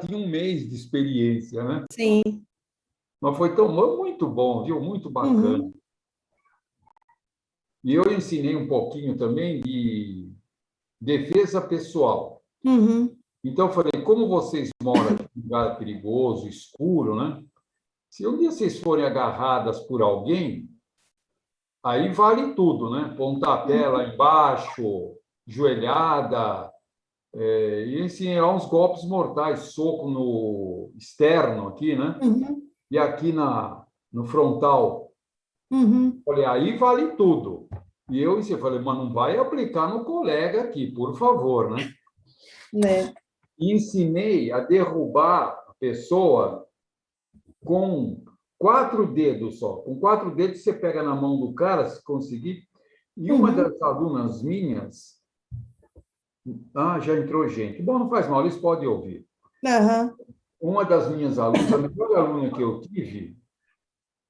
tinha um mês de experiência, né? Sim. Mas foi muito bom, viu? Muito bacana. Uhum. E eu ensinei um pouquinho também de defesa pessoal. Uhum. Então, eu falei, como vocês moram em um lugar perigoso, escuro, né? Se um dia vocês forem agarradas por alguém, aí vale tudo, né? Pontapé lá Uhum. embaixo, joelhada, e ensinei lá uns golpes mortais, soco no externo aqui, né? Uhum. E aqui no frontal. Uhum. Falei, aí vale tudo. E eu falei, mas não vai aplicar no colega aqui, por favor, né? Né? E ensinei a derrubar a pessoa com 4 dedos só. Com 4 dedos você pega na mão do cara, se conseguir. E uma Uhum. das alunas minhas, já entrou gente. Bom, não faz mal, eles podem ouvir. Aham. Uma das minhas alunas, a melhor aluna que eu tive,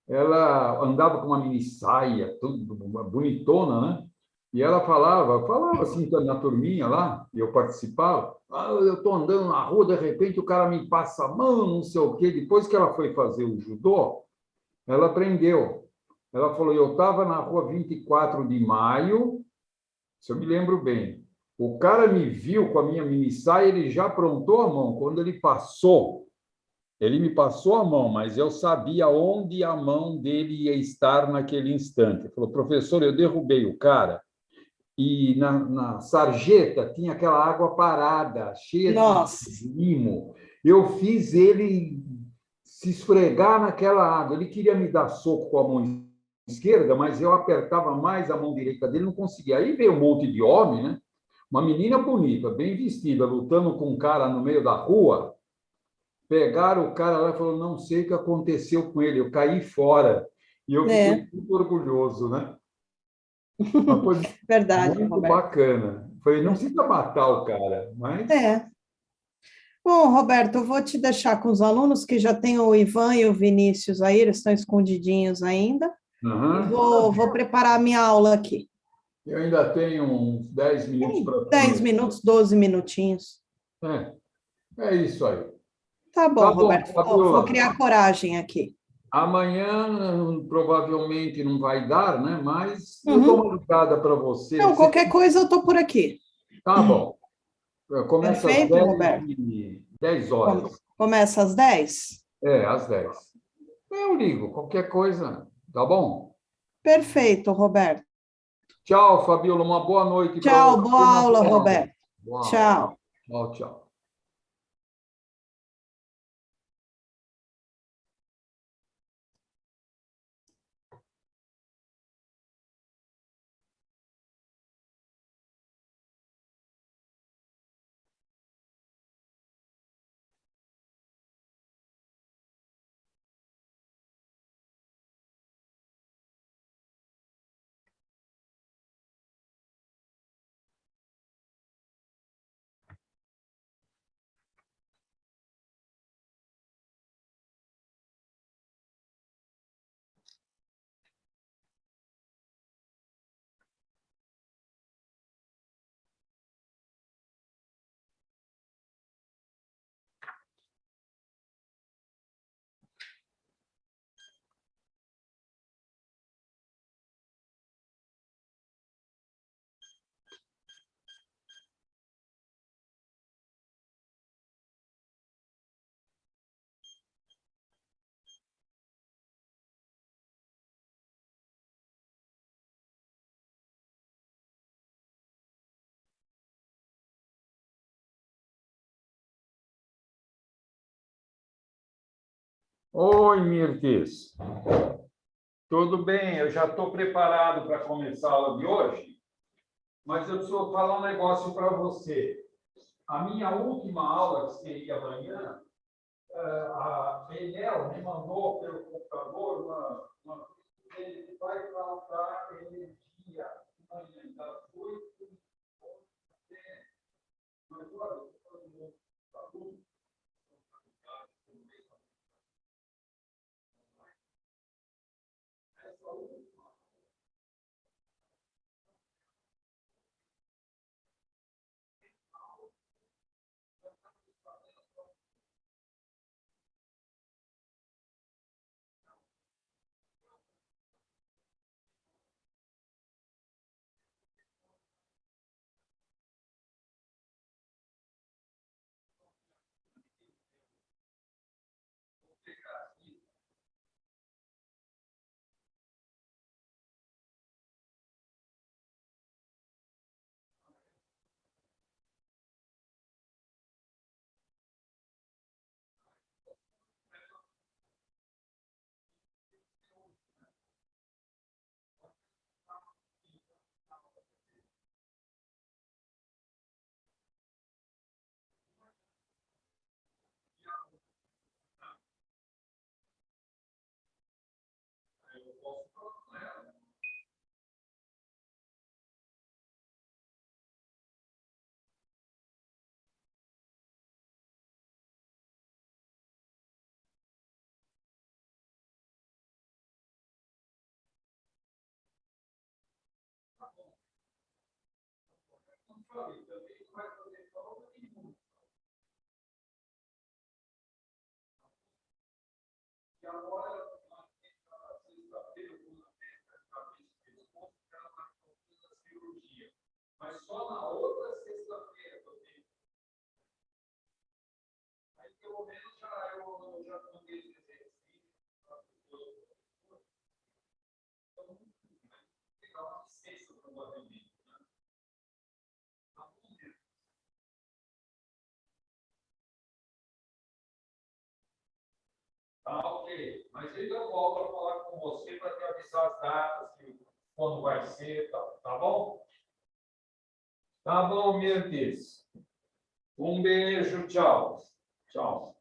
ela andava com uma mini saia, tudo bonitona, né? E ela falava assim na turminha lá, e eu participava. Eu estou andando na rua, de repente o cara me passa a mão, não sei o quê. Depois que ela foi fazer o judô, ela aprendeu. Ela falou: eu estava na rua 24 de maio, se eu me lembro bem. O cara me viu com a minha mini saia, ele já aprontou a mão. Quando ele me passou a mão, mas eu sabia onde a mão dele ia estar naquele instante. Ele falou: professor, eu derrubei o cara e na sarjeta tinha aquela água parada, cheia de Nossa. limo. Eu fiz ele se esfregar naquela água. Ele queria me dar soco com a mão esquerda, mas eu apertava mais a mão direita dele, não conseguia. Aí veio um monte de homem, né? Uma menina bonita, bem vestida, lutando com um cara no meio da rua. Pegaram o cara lá e falou: não sei o que aconteceu com ele, eu caí fora. E eu fiquei Né? muito orgulhoso, né? Mas foi Verdade, muito Roberto. bacana. Falei, não Verdade. precisa matar o cara, mas. É. Bom, Roberto, eu vou te deixar com os alunos que já tem o Ivan e o Vinícius aí, eles estão escondidinhos ainda, e Aham. vou preparar a minha aula aqui. Eu ainda tenho uns 10 minutos Tem para 10 comer. minutos, 12 minutinhos. É isso aí. Tá bom, Tá bom, Roberto, vou Fabiola. criar coragem aqui. Amanhã provavelmente não vai dar, né? Mas eu dou Uhum. uma ligada para você. Não, qualquer coisa eu estou por aqui. Tá bom. Começa às Perfeito, Roberto? 10 horas. Começa às 10. Às 10. Eu ligo, qualquer coisa. Tá bom? Perfeito, Roberto. Tchau, Fabiola. Uma boa noite para Tchau, você. boa Uma aula, boa aula. Roberto. Boa aula. Tchau. Tchau, tchau. Oi, Mirtes. Tudo bem? Eu já estou preparado para começar a aula de hoje, mas eu preciso falar um negócio para você. A minha última aula, que seria amanhã, a Enel me mandou pelo computador uma ele vai faltar energia amanhã, das 8 até. Mas olha, eu estou falando com os alunos, essa última. Mas só na outra sexta-feira que eu tenho. Aí, pelo menos, eu já mandei esse exercício para as pessoas. Então, pegar uma licença, provavelmente. Né? Tá, ok. Mas eu volto a falar com você para te avisar as datas, quando vai ser, tá bom? Tá bom, Mirtes. Um beijo, tchau. Tchau.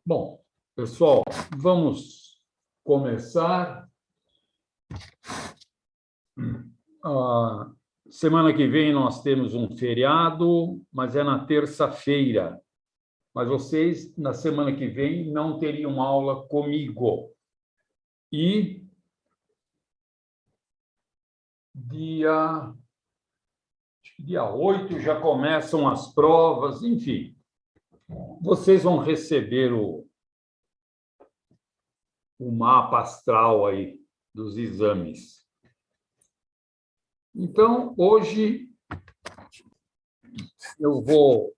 Bom, pessoal, vamos começar. Semana que vem nós temos um feriado, mas é na terça-feira. Mas vocês, na semana que vem, não teriam aula comigo. E dia 8 já começam as provas, enfim. Vocês vão receber o mapa astral aí dos exames. Então, hoje, eu vou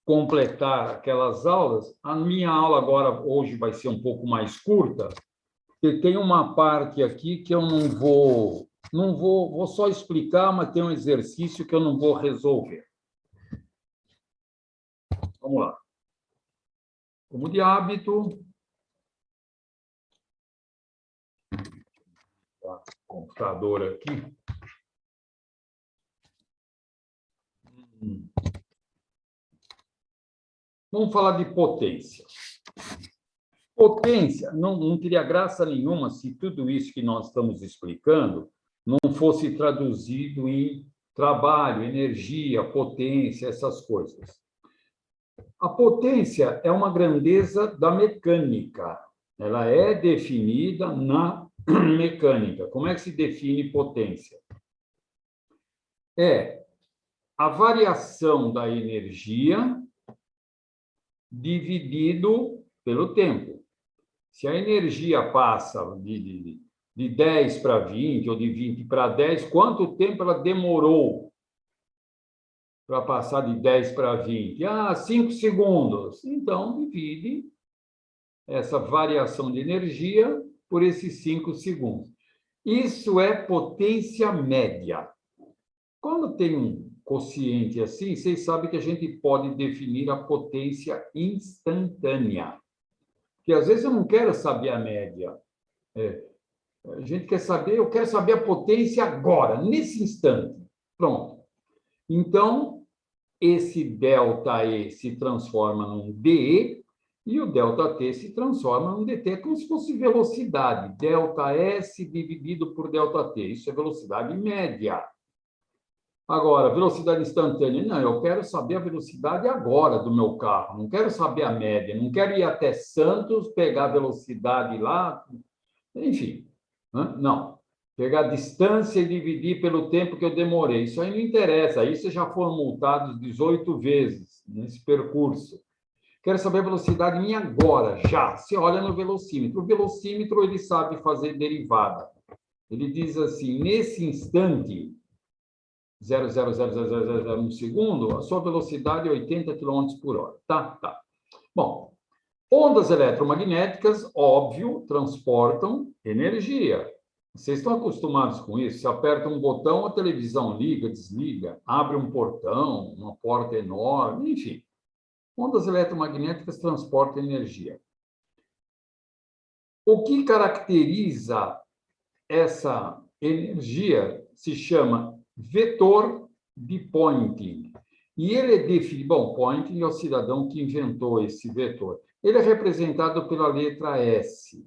completar aquelas aulas. A minha aula agora, hoje, vai ser um pouco mais curta, porque tem uma parte aqui que eu vou só explicar, mas tem um exercício que eu não vou resolver. Vamos lá. Como de hábito, computador aqui. Vamos falar de potência. Potência, não teria graça nenhuma se tudo isso que nós estamos explicando não fosse traduzido em trabalho, energia, potência, essas coisas. A potência é uma grandeza da mecânica. Ela é definida na mecânica. Como é que se define potência? É a variação da energia dividido pelo tempo. Se a energia passa de 10 para 20 ou de 20 para 10, quanto tempo ela demorou para passar de 10 para 20? 5 segundos. Então, divide essa variação de energia por esses 5 segundos. Isso é potência média. Quando tem um quociente assim, vocês sabem que a gente pode definir a potência instantânea. Porque às vezes eu não quero saber a média. A gente quer saber, eu quero saber a potência agora, nesse instante. Pronto. Então, esse ΔE se transforma num dE e o ΔT se transforma num dt. É como se fosse velocidade. ΔS dividido por ΔT. Isso é velocidade média. Agora, velocidade instantânea. Não, eu quero saber a velocidade agora do meu carro. Não quero saber a média. Não quero ir até Santos, pegar a velocidade lá. Enfim, não. Pegar a distância e dividir pelo tempo que eu demorei. Isso aí não interessa. Aí vocês já foram multados 18 vezes nesse percurso. Quero saber a velocidade minha agora, já. Você olha no velocímetro. O velocímetro, ele sabe fazer derivada. Ele diz assim, nesse instante, 0,00001 segundo, a sua velocidade é 80 km por hora. Tá. Bom, ondas eletromagnéticas, óbvio, transportam energia. Vocês estão acostumados com isso? Você aperta um botão, a televisão liga, desliga, abre um portão, uma porta enorme, enfim. Ondas eletromagnéticas transportam energia. O que caracteriza essa energia se chama vetor de Poynting. E ele é definido... Bom, Poynting é o cidadão que inventou esse vetor. Ele é representado pela letra S.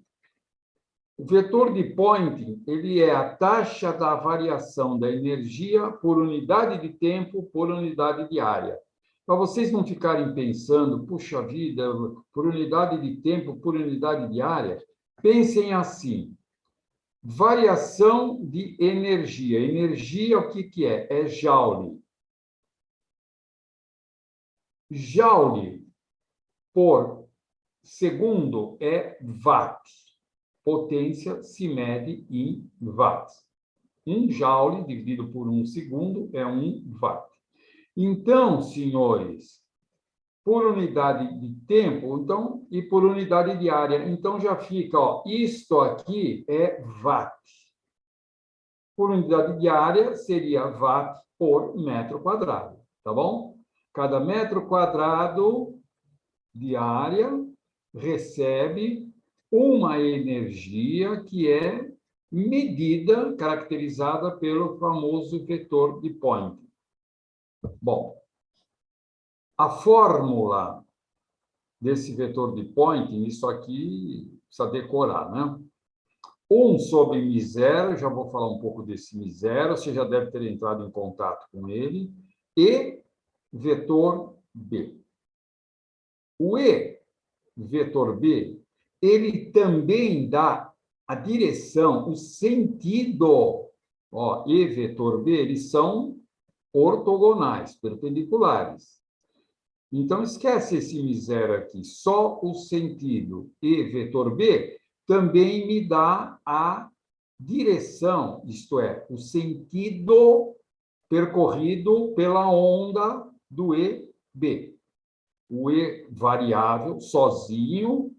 O vetor de Poynting, ele é a taxa da variação da energia por unidade de tempo por unidade de área. Para vocês não ficarem pensando, puxa vida, por unidade de tempo, por unidade de área, pensem assim. Variação de energia. Energia, o que é? É Joule. Joule por segundo é watt. Potência se mede em watts. 1 joule dividido por 1 segundo é 1 watt. Então, senhores, por unidade de tempo, então, e por unidade de área, então já fica, isto aqui é watt. Por unidade de área seria watt por metro quadrado, tá bom? Cada metro quadrado de área recebe uma energia que é medida, caracterizada pelo famoso vetor de Poynting. Bom, a fórmula desse vetor de Poynting, isso aqui precisa decorar, né? 1 sobre μ0, já vou falar um pouco desse μ0, você já deve ter entrado em contato com ele, e vetor B. O E, vetor B, ele também dá a direção, o sentido. E vetor B, eles são ortogonais, perpendiculares. Então, esquece esse μ0 aqui, só o sentido E vetor B também me dá a direção, isto é, o sentido percorrido pela onda do EB. O E variável, sozinho,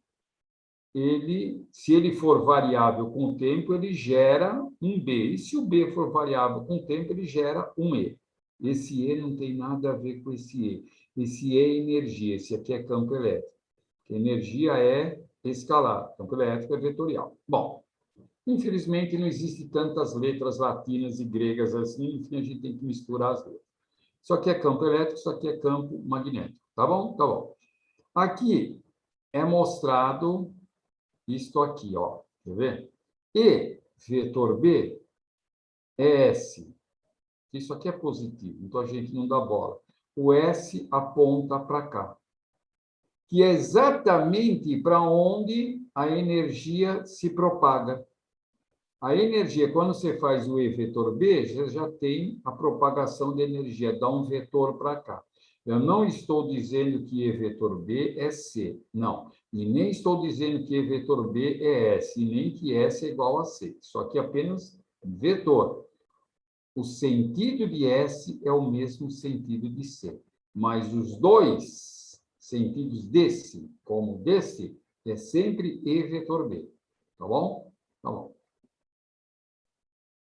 se ele for variável com o tempo, ele gera um B. E se o B for variável com o tempo, ele gera um E. Esse E não tem nada a ver com esse E. Esse E é energia, esse aqui é campo elétrico. Energia é escalar, campo elétrico é vetorial. Bom, infelizmente não existem tantas letras latinas e gregas assim, enfim, a gente tem que misturar as letras. Isso aqui é campo elétrico, isso aqui é campo magnético. Tá bom? Tá bom. Aqui é mostrado isto aqui, ó. Quer ver? E vetor B é S. Isso aqui é positivo, então a gente não dá bola. O S aponta para cá, que é exatamente para onde a energia se propaga. A energia, quando você faz o E vetor B, você já tem a propagação de energia, dá um vetor para cá. Eu não estou dizendo que E vetor B é C, não. E nem estou dizendo que E vetor B é S, e nem que S é igual a C. Isso aqui é apenas vetor. O sentido de S é o mesmo sentido de C. Mas os dois sentidos desse, como desse, é sempre E vetor B. Tá bom? Tá bom.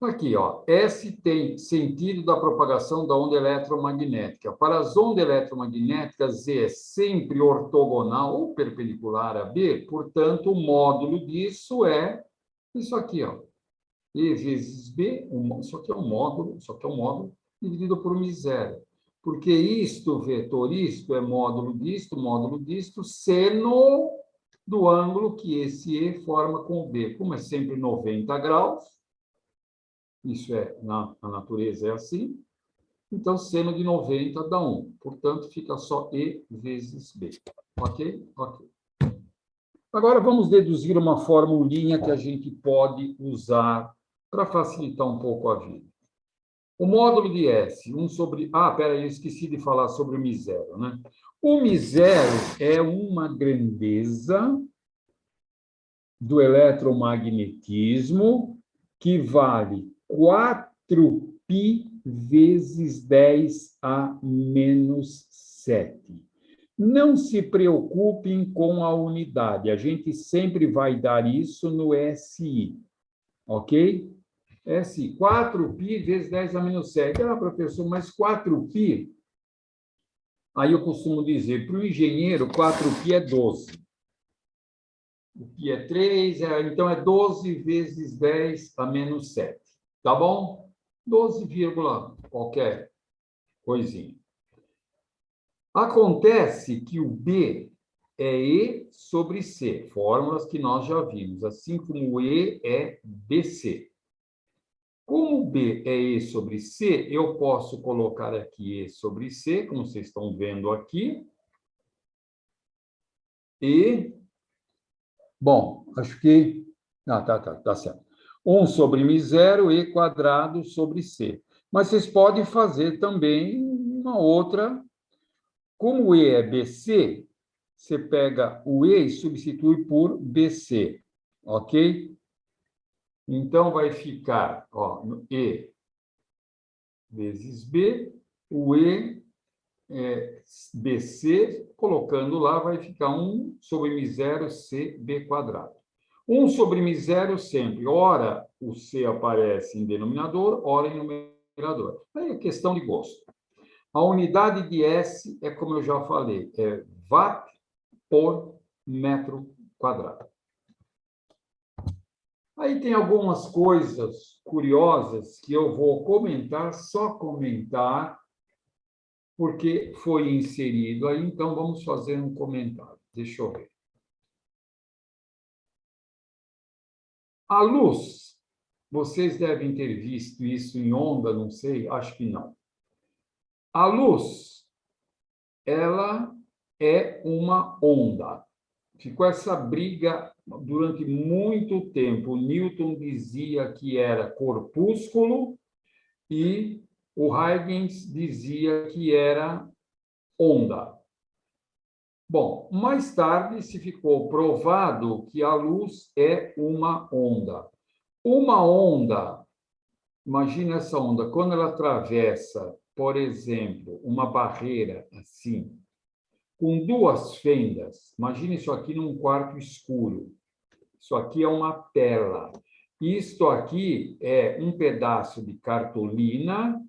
Aqui, ó, S tem sentido da propagação da onda eletromagnética. Para as ondas eletromagnéticas, Z é sempre ortogonal ou perpendicular a B, portanto, o módulo disso é isso aqui, ó. E vezes B, isso aqui é um módulo dividido por μ0. Porque isto, vetor isto, é módulo disto, seno do ângulo que esse E forma com o B. Como é sempre 90 graus, isso é, na natureza é assim, então seno de 90 dá 1. Portanto, fica só E vezes B. Ok? Ok. Agora, vamos deduzir uma formulinha que a gente pode usar para facilitar um pouco a vida. O módulo de S, 1 sobre... Ah, peraí, eu esqueci de falar sobre o μ0, né? O μ0 é uma grandeza do eletromagnetismo que vale 4π vezes 10 a menos 7. Não se preocupem com a unidade, a gente sempre vai dar isso no SI, ok? SI, 4π vezes 10 a menos 7. Ah, professor, mas 4π? Aí eu costumo dizer, para o engenheiro, 4π é 12. O π é 3, então é 12 vezes 10 a menos 7. Tá bom? 12, qualquer coisinha. Acontece que o B é E sobre C, fórmulas que nós já vimos, assim como o E é BC. Como o B é E sobre C, eu posso colocar aqui E sobre C, como vocês estão vendo aqui. E, bom, acho que... Ah, tá certo. 1 sobre μ0, E quadrado sobre C. Mas vocês podem fazer também uma outra. Como o E é BC, você pega o E e substitui por BC, ok? Então, vai ficar, ó, E vezes B, o E é BC, colocando lá, vai ficar 1 sobre μ0 CB quadrado. 1 sobre μ0 sempre, ora o C aparece em denominador, ora em numerador. Aí é questão de gosto. A unidade de S é, como eu já falei, é watt por metro quadrado. Aí tem algumas coisas curiosas que eu vou comentar, só comentar, porque foi inserido aí, então vamos fazer um comentário. Deixa eu ver. A luz, vocês devem ter visto isso em onda, não sei, acho que não. A luz, ela é uma onda. Ficou essa briga durante muito tempo. Newton dizia que era corpúsculo e o Huygens dizia que era onda. Bom, mais tarde se ficou provado que a luz é uma onda. Uma onda, imagina essa onda, quando ela atravessa, por exemplo, uma barreira assim, com duas fendas, imagine isso aqui num quarto escuro. Isso aqui é uma tela. Isto aqui é um pedaço de cartolina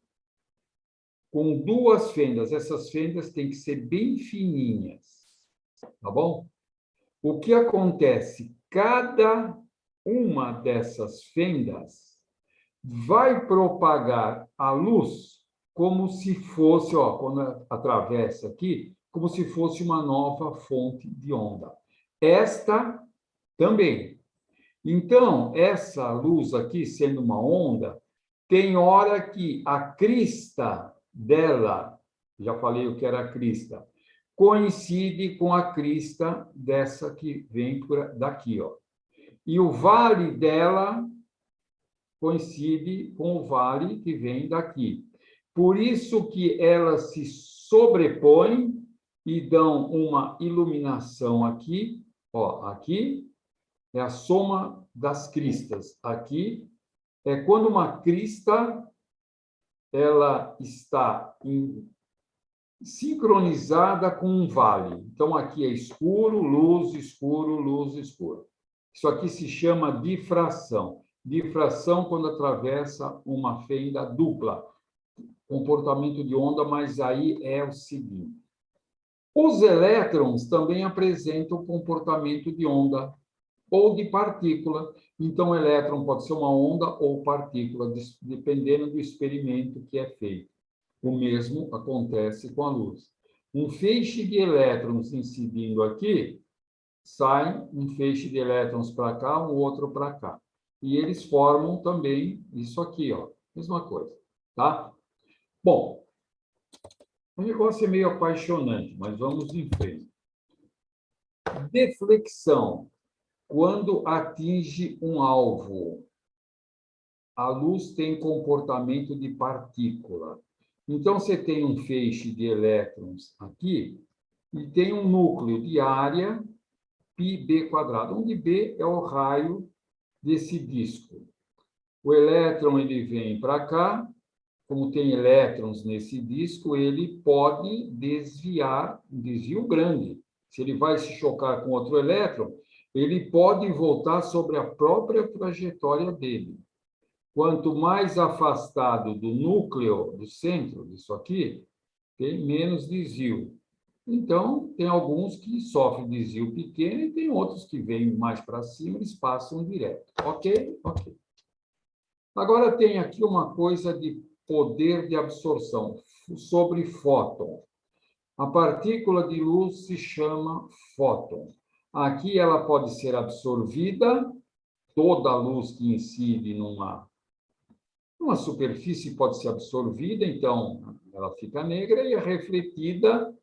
com duas fendas. Essas fendas têm que ser bem fininhas, tá bom? O que acontece? Cada uma dessas fendas vai propagar a luz como se fosse, ó, quando atravessa aqui, como se fosse uma nova fonte de onda. Esta também. Então, essa luz aqui, sendo uma onda, tem hora que a crista dela, já falei o que era a crista, coincide com a crista dessa que vem por daqui, ó. E o vale dela coincide com o vale que vem daqui. Por isso que elas se sobrepõem e dão uma iluminação aqui, ó, aqui é a soma das cristas. Aqui é quando uma crista ela está sincronizada com um vale. Então, aqui é escuro, luz, escuro, luz, escuro. Isso aqui se chama difração. Difração quando atravessa uma fenda dupla. Comportamento de onda, mas aí é o seguinte. Os elétrons também apresentam comportamento de onda ou de partícula. Então, o elétron pode ser uma onda ou partícula, dependendo do experimento que é feito. O mesmo acontece com a luz. Um feixe de elétrons incidindo aqui, sai um feixe de elétrons para cá, um outro para cá. E eles formam também isso aqui, ó, mesma coisa, tá? Bom, o negócio é meio apaixonante, mas vamos em frente. Deflexão. Quando atinge um alvo, a luz tem comportamento de partícula. Então, você tem um feixe de elétrons aqui e tem um núcleo de área πb², onde B é o raio desse disco. O elétron ele vem para cá, como tem elétrons nesse disco, ele pode desviar, um desvio grande. Se ele vai se chocar com outro elétron, ele pode voltar sobre a própria trajetória dele. Quanto mais afastado do núcleo, do centro disso aqui, tem menos desvio. Então, tem alguns que sofrem desvio pequeno e tem outros que vêm mais para cima, eles passam direto. Ok? Ok. Agora, tem aqui uma coisa de poder de absorção sobre fóton. A partícula de luz se chama fóton. Aqui ela pode ser absorvida, toda a luz que incide numa superfície pode ser absorvida, então ela fica negra, e a refletida,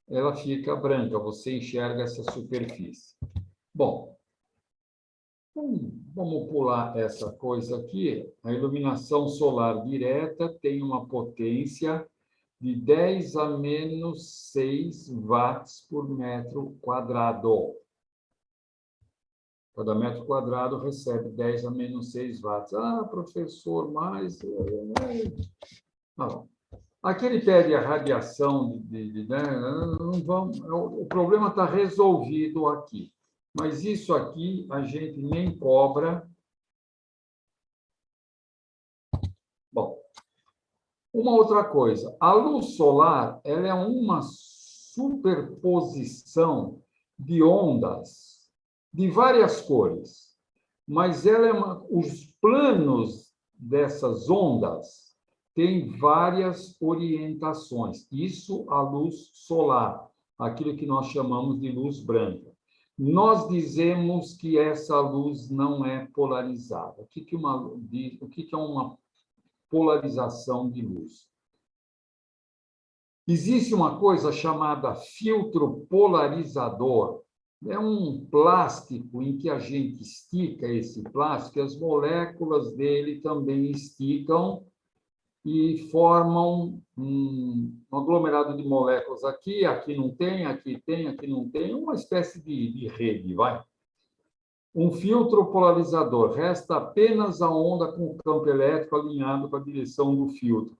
ela fica branca, você enxerga essa superfície. Bom, vamos pular essa coisa aqui. A iluminação solar direta tem uma potência de 10 a menos 6 watts por metro quadrado. Cada metro quadrado recebe 10 a menos 6 watts. Ah, professor, mas... Não. Aqui ele pede a radiação, né? Não vamos, o problema está resolvido aqui. Mas isso aqui a gente nem cobra. Bom, uma outra coisa. A luz solar ela é uma superposição de ondas de várias cores, mas ela é os planos dessas ondas têm várias orientações. Isso a luz solar, aquilo que nós chamamos de luz branca. Nós dizemos que essa luz não é polarizada. O que é uma polarização de luz? Existe uma coisa chamada filtro polarizador. É um plástico em que a gente estica esse plástico, e as moléculas dele também esticam, e formam um aglomerado de moléculas aqui, aqui não tem, aqui tem, aqui não tem, uma espécie de rede, vai. Um filtro polarizador, resta apenas a onda com o campo elétrico alinhado com a direção do filtro.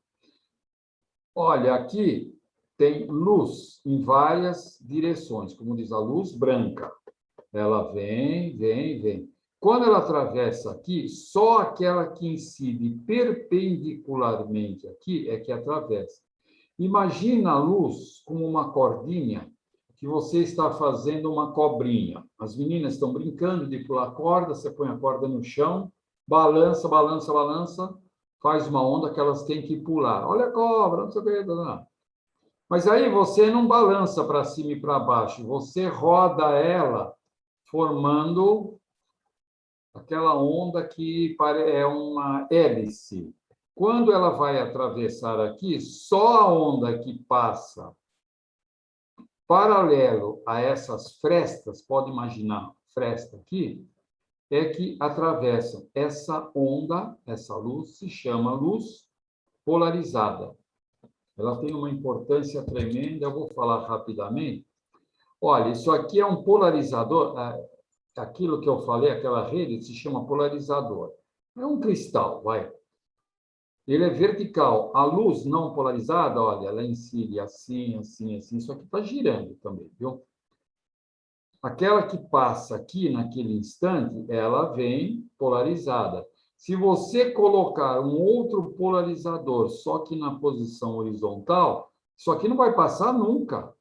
Olha, aqui tem luz em várias direções, como diz a luz branca. Ela vem, vem, vem. Quando ela atravessa aqui, só aquela que incide perpendicularmente aqui é que atravessa. Imagina a luz como uma cordinha que você está fazendo uma cobrinha. As meninas estão brincando de pular corda, você põe a corda no chão, balança, balança, balança, faz uma onda que elas têm que pular. Olha a cobra, não sei o que. Não. Mas aí você não balança para cima e para baixo, você roda ela formando aquela onda que é uma hélice. Quando ela vai atravessar aqui, só a onda que passa paralelo a essas frestas, pode imaginar fresta aqui, é que atravessa essa onda, essa luz, se chama luz polarizada. Ela tem uma importância tremenda, eu vou falar rapidamente. Olha, isso aqui é um polarizador, aquilo que eu falei, aquela rede, se chama polarizador. É um cristal, vai. Ele é vertical. A luz não polarizada, olha, ela incide assim, assim, assim. Isso aqui está girando também, viu? Aquela que passa aqui naquele instante, ela vem polarizada. Se você colocar um outro polarizador, só que na posição horizontal, isso aqui não vai passar nunca.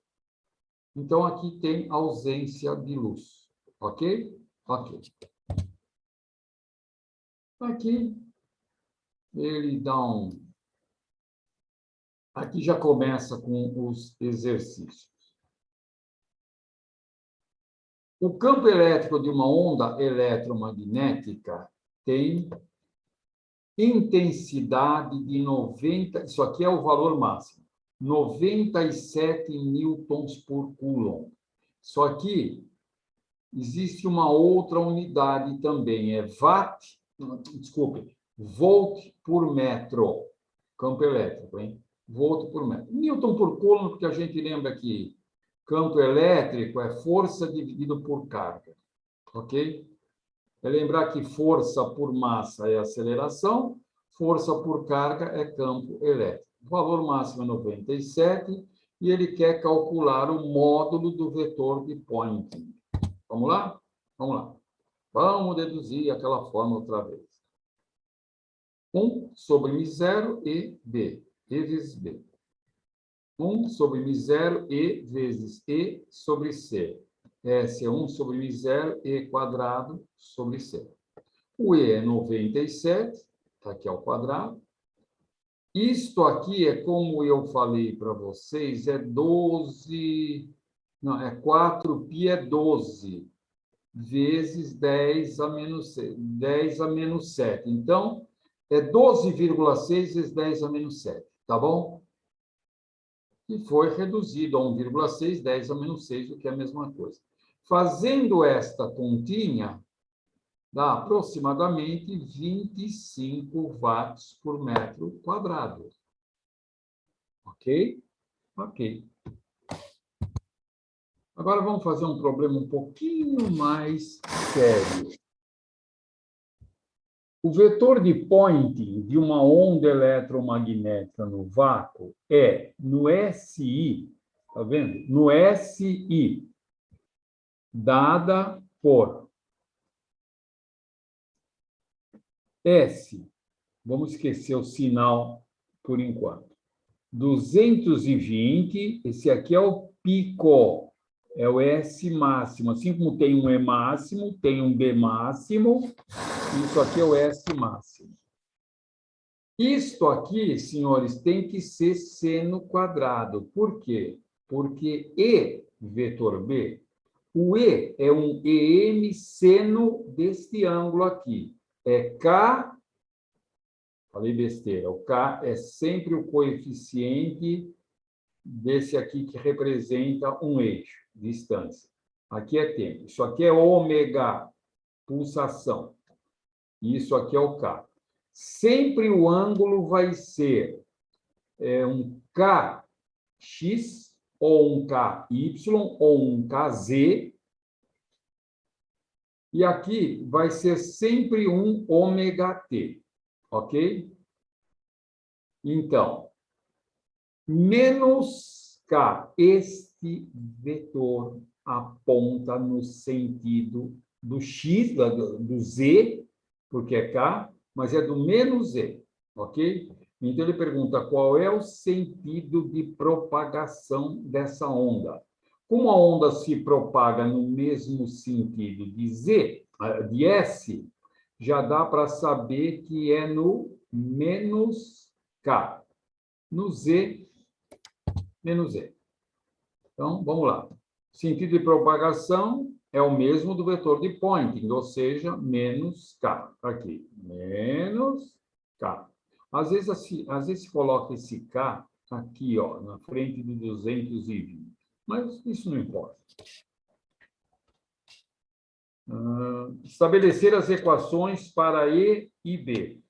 Então, aqui tem ausência de luz. Ok? Ok. Aqui, ele dá um... Aqui já começa com os exercícios. O campo elétrico de uma onda eletromagnética tem intensidade de 90... Isso aqui é o valor máximo. 97 newtons por coulomb. Só aqui existe uma outra unidade também, é watt... Desculpe, volt por metro. Campo elétrico, hein? Volt por metro. Newton por coulomb, porque a gente lembra que campo elétrico é força dividido por carga, ok? É lembrar que força por massa é aceleração, força por carga é campo elétrico. O valor máximo é 97 e ele quer calcular o módulo do vetor de Poynting. Vamos lá? Vamos lá. Vamos deduzir aquela fórmula outra vez. 1 sobre μ0 e B. E vezes B. 1 sobre μ0 e vezes E sobre C. S é 1 sobre μ0 e quadrado sobre C. O E é 97, está aqui ao quadrado. Isto aqui é como eu falei para vocês, é 12... Não, é 4π é 12 vezes 10 a menos 7. Então, é 12,6 vezes 10 a menos 7, tá bom? E foi reduzido a 1,6, 10 a menos 6, o que é a mesma coisa. Fazendo esta continha, dá aproximadamente 25 watts por metro quadrado. Ok? Ok. Agora vamos fazer um problema um pouquinho mais sério. O vetor de Poynting de uma onda eletromagnética no vácuo é no SI, tá vendo? No SI, dada por S, vamos esquecer o sinal por enquanto, 220, esse aqui é o pico, é o S máximo, assim como tem um E máximo, tem um B máximo, isso aqui é o S máximo. Isto aqui, senhores, tem que ser seno quadrado. Por quê? Porque E vetor B, o E é um EM seno deste ângulo aqui. É K, falei besteira, o K é sempre o coeficiente desse aqui que representa um eixo, distância. Aqui é tempo. Isso aqui é ômega, pulsação. Isso aqui é o K. sempre o ângulo vai ser um KX, ou um KY, ou um KZ. E aqui vai ser sempre um ômega-T, ok? Então, menos K, este vetor aponta no sentido do X, do Z, porque é K, mas é do menos Z, ok? Então, ele pergunta qual é o sentido de propagação dessa onda. Como a onda se propaga no mesmo sentido de Z, de S, já dá para saber que é no menos K. No Z, menos Z. Então, vamos lá. Sentido de propagação é o mesmo do vetor de Poynting, ou seja, menos K. Aqui, menos K. Às vezes se coloca esse K aqui, ó, na frente de 220. Mas isso não importa. Estabelecer as equações para E e B.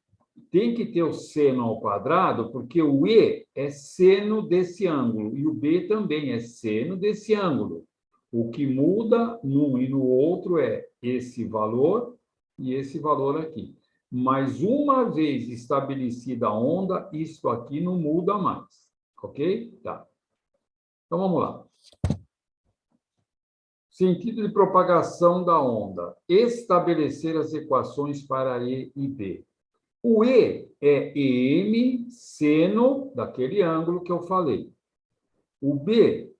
Tem que ter o seno ao quadrado, porque o E é seno desse ângulo, e o B também é seno desse ângulo. O que muda num e no outro é esse valor e esse valor aqui. Mas uma vez estabelecida a onda, isso aqui não muda mais. Ok? Tá. Então, vamos lá. Sentido de propagação da onda. Estabelecer as equações para E e B. O E é EM seno daquele ângulo que eu falei. O B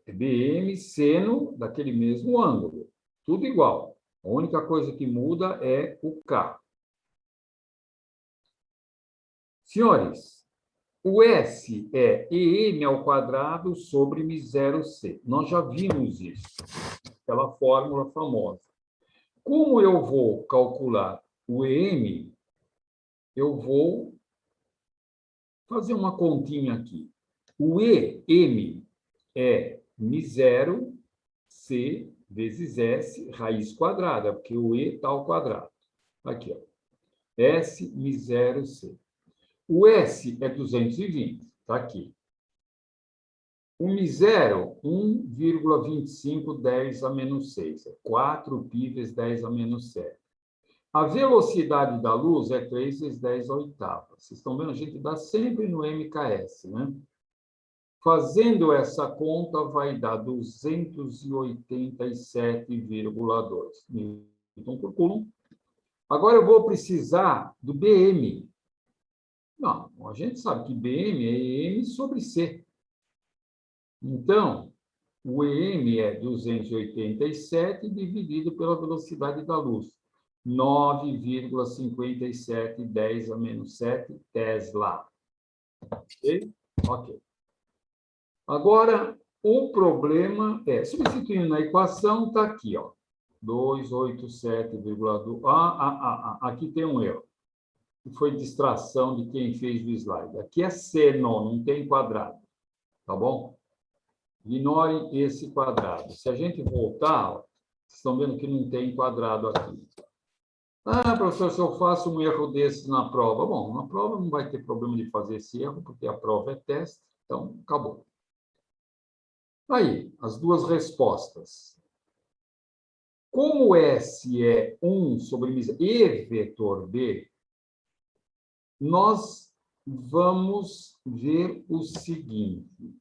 é BM seno daquele mesmo ângulo. Tudo igual. A única coisa que muda é o K. Senhores, o S é EM ao quadrado sobre M0C. Nós já vimos isso. Aquela fórmula famosa. Como eu vou calcular o EM, eu vou fazer uma continha aqui. O EM é M0, C vezes S, raiz quadrada, porque o E está ao quadrado. Aqui, ó. S, M0, C. O S é 220, está aqui. O M0, 1,25, 10 a menos 6. É 4 π vezes 10 a menos 7. A velocidade da luz é 3 vezes 10 a oitava. Vocês estão vendo? A gente dá sempre no MKS, né? Fazendo essa conta, vai dar 287,2 newton por coulomb. Agora eu vou precisar do BM. Não, a gente sabe que BM é M sobre C. Então, o EM é 287 dividido pela velocidade da luz. 9,57, 10 a menos 7 Tesla. Ok? Ok. Agora, o problema é, substituindo na equação, está aqui, ó. 287,2. Aqui tem um erro. Foi distração de quem fez o slide. Aqui é seno, não tem quadrado. Tá bom? Ignore esse quadrado. Se a gente voltar, ó, vocês estão vendo que não tem quadrado aqui. Ah, professor, se eu faço um erro desse na prova. Bom, na prova não vai ter problema de fazer esse erro, porque a prova é teste. Então, acabou. Aí, as duas respostas. Como S é 1 sobre E vetor B, nós vamos ver o seguinte.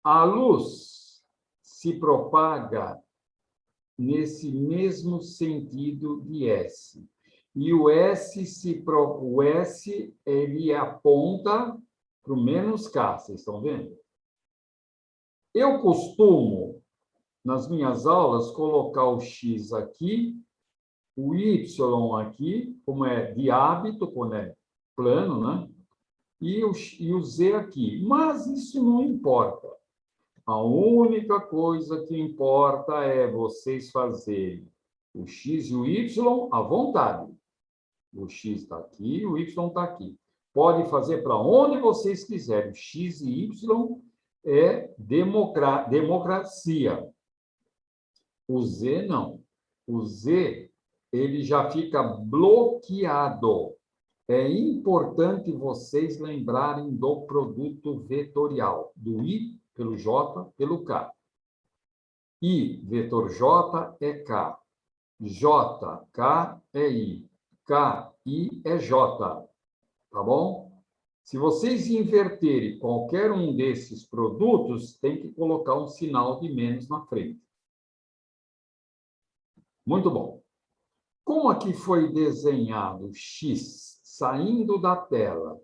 A luz se propaga nesse mesmo sentido de S. E o S, ele aponta para o menos K, vocês estão vendo? Eu costumo, nas minhas aulas, colocar o X aqui, o Y aqui, como é de hábito, quando é plano, né? E o Z aqui. Mas isso não importa. A única coisa que importa é vocês fazerem o X e o Y à vontade. O X está aqui, o Y está aqui. Pode fazer para onde vocês quiserem. O X e Y é democracia. O Z, não. O Z, ele já fica bloqueado. é importante vocês lembrarem do produto vetorial, do I pelo J pelo K. I, vetor J, é K. J, K é I. K, I é J. Tá bom? Se vocês inverterem qualquer um desses produtos, tem que colocar um sinal de menos na frente. Muito bom. Como aqui foi desenhado X saindo da tela,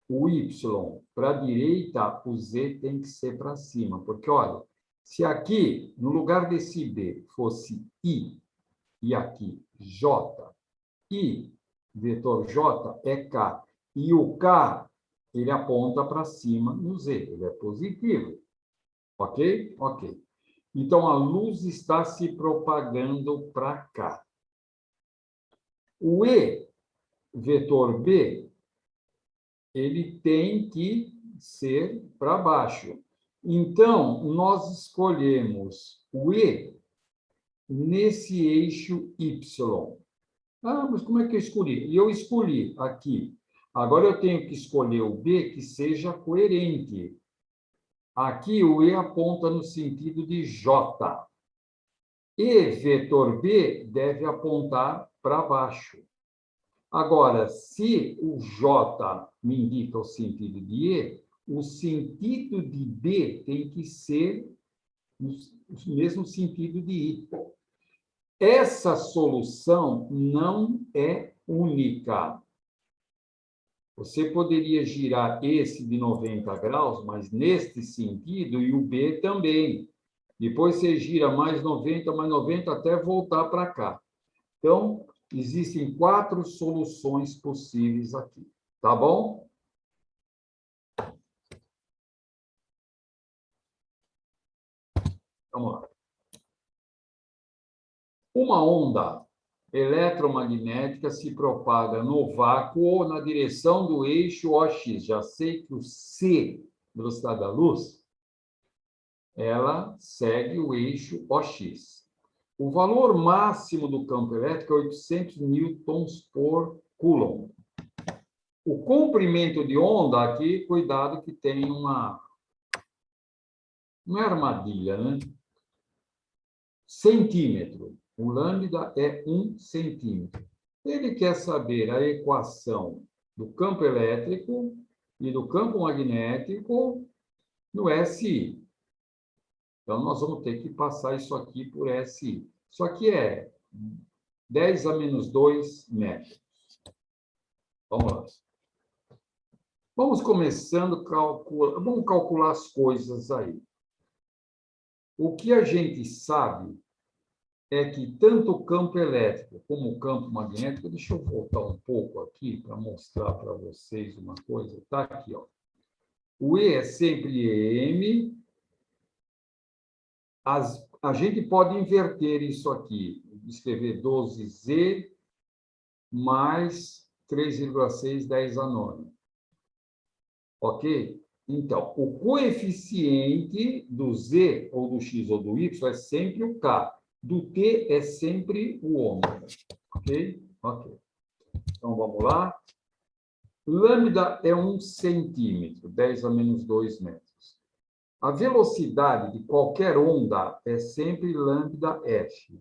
o Y para a direita, o Z tem que ser para cima. Porque, olha, se aqui, no lugar desse B, fosse I, e aqui J, I, vetor J, é K. E o K, ele aponta para cima no Z, ele é positivo. Ok? Ok. Então, a luz está se propagando para cá. O E, vetor B, ele tem que ser para baixo. Então, nós escolhemos o E nesse eixo Y. Ah, mas como é que eu escolhi? E eu escolhi aqui. Agora eu tenho que escolher o B que seja coerente. Aqui o E aponta no sentido de J. E vetor B deve apontar para baixo. Agora, se o J me indica o sentido de E, o sentido de B tem que ser o mesmo sentido de I. Essa solução não é única. Você poderia girar esse de 90 graus, mas neste sentido, e o B também. Depois você gira mais 90, até voltar para cá. Então, existem 4 soluções possíveis aqui. Tá bom? Vamos lá. Uma onda eletromagnética se propaga no vácuo ou na direção do eixo OX. Já sei que o C, velocidade da luz, ela segue o eixo OX. O valor máximo do campo elétrico é 800 newtons por coulomb. O comprimento de onda aqui, cuidado que tem uma armadilha, né? Centímetro. O lambda é 1 centímetro. Ele quer saber a equação do campo elétrico e do campo magnético no SI. Então, nós vamos ter que passar isso aqui por SI. Isso aqui é 10 a menos 2 metros. Vamos lá. Vamos começando, vamos calcular as coisas aí. O que a gente sabe é que tanto o campo elétrico como o campo magnético, deixa eu voltar um pouco aqui para mostrar para vocês uma coisa. Está aqui, ó. O E é sempre EM. A gente pode inverter isso aqui, escrever 12Z mais 3,6, 10 a 9. Ok? Então, o coeficiente do Z, ou do X, ou do Y, é sempre o K. Do T é sempre o ômega. Ok? Ok. Então, vamos lá. Lambda é 1 centímetro, 10 a menos 2 metros. A velocidade de qualquer onda é sempre lambda F.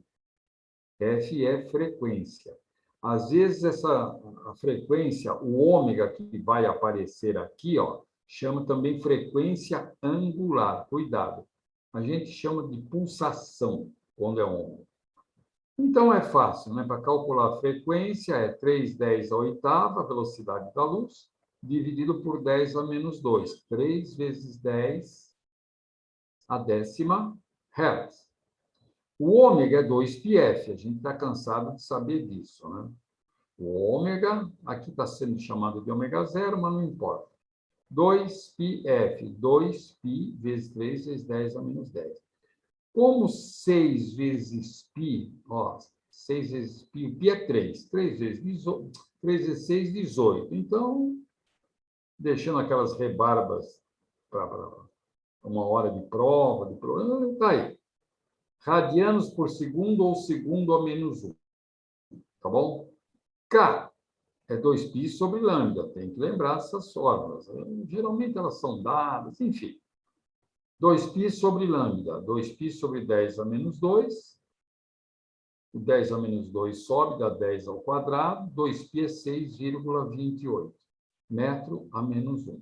F é frequência. Às vezes, a frequência, o ômega que vai aparecer aqui, ó, chama também frequência angular. Cuidado. A gente chama de pulsação, quando é ômega. Então, é fácil, né? Para calcular a frequência, é 3/10 a oitava, a velocidade da luz, dividido por 10 a menos 2. 3 vezes 10 a décima hertz. O ômega é 2πf, a gente está cansado de saber disso, né? O ômega, aqui está sendo chamado de ômega zero, mas não importa. 2πf, 2π vezes 3 vezes 10 a menos 10. Como 6 vezes π, ó, 6 vezes π, o π é 3. 3 vezes 6, 18. Então, deixando aquelas rebarbas para uma hora de prova, está aí. Radianos por segundo ou segundo a menos 1. Tá bom? K é 2π sobre lambda. Tem que lembrar essas fórmulas. Geralmente elas são dadas, enfim. 2π sobre lambda. 2π sobre 10 a menos 2. O 10 a menos 2 sobe, dá 10 ao quadrado. 2π é 6,28. Metro a menos 1.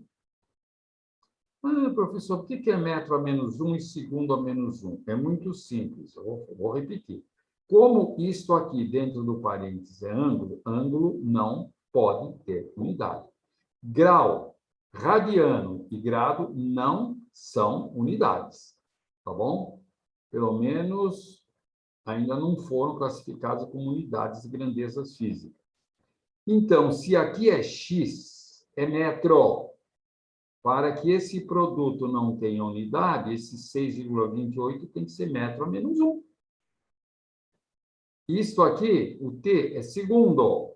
Ah, professor, por que é metro a menos 1 e segundo a menos 1? É muito simples, eu vou repetir. Como isto aqui dentro do parênteses é ângulo, ângulo não pode ter unidade. Grau, radiano e grado não são unidades, tá bom? Pelo menos ainda não foram classificados como unidades de grandezas físicas. Então, se aqui é x, é metro. Para que esse produto não tenha unidade, esse 6,28 tem que ser metro a menos 1. Isto aqui, o t, é segundo.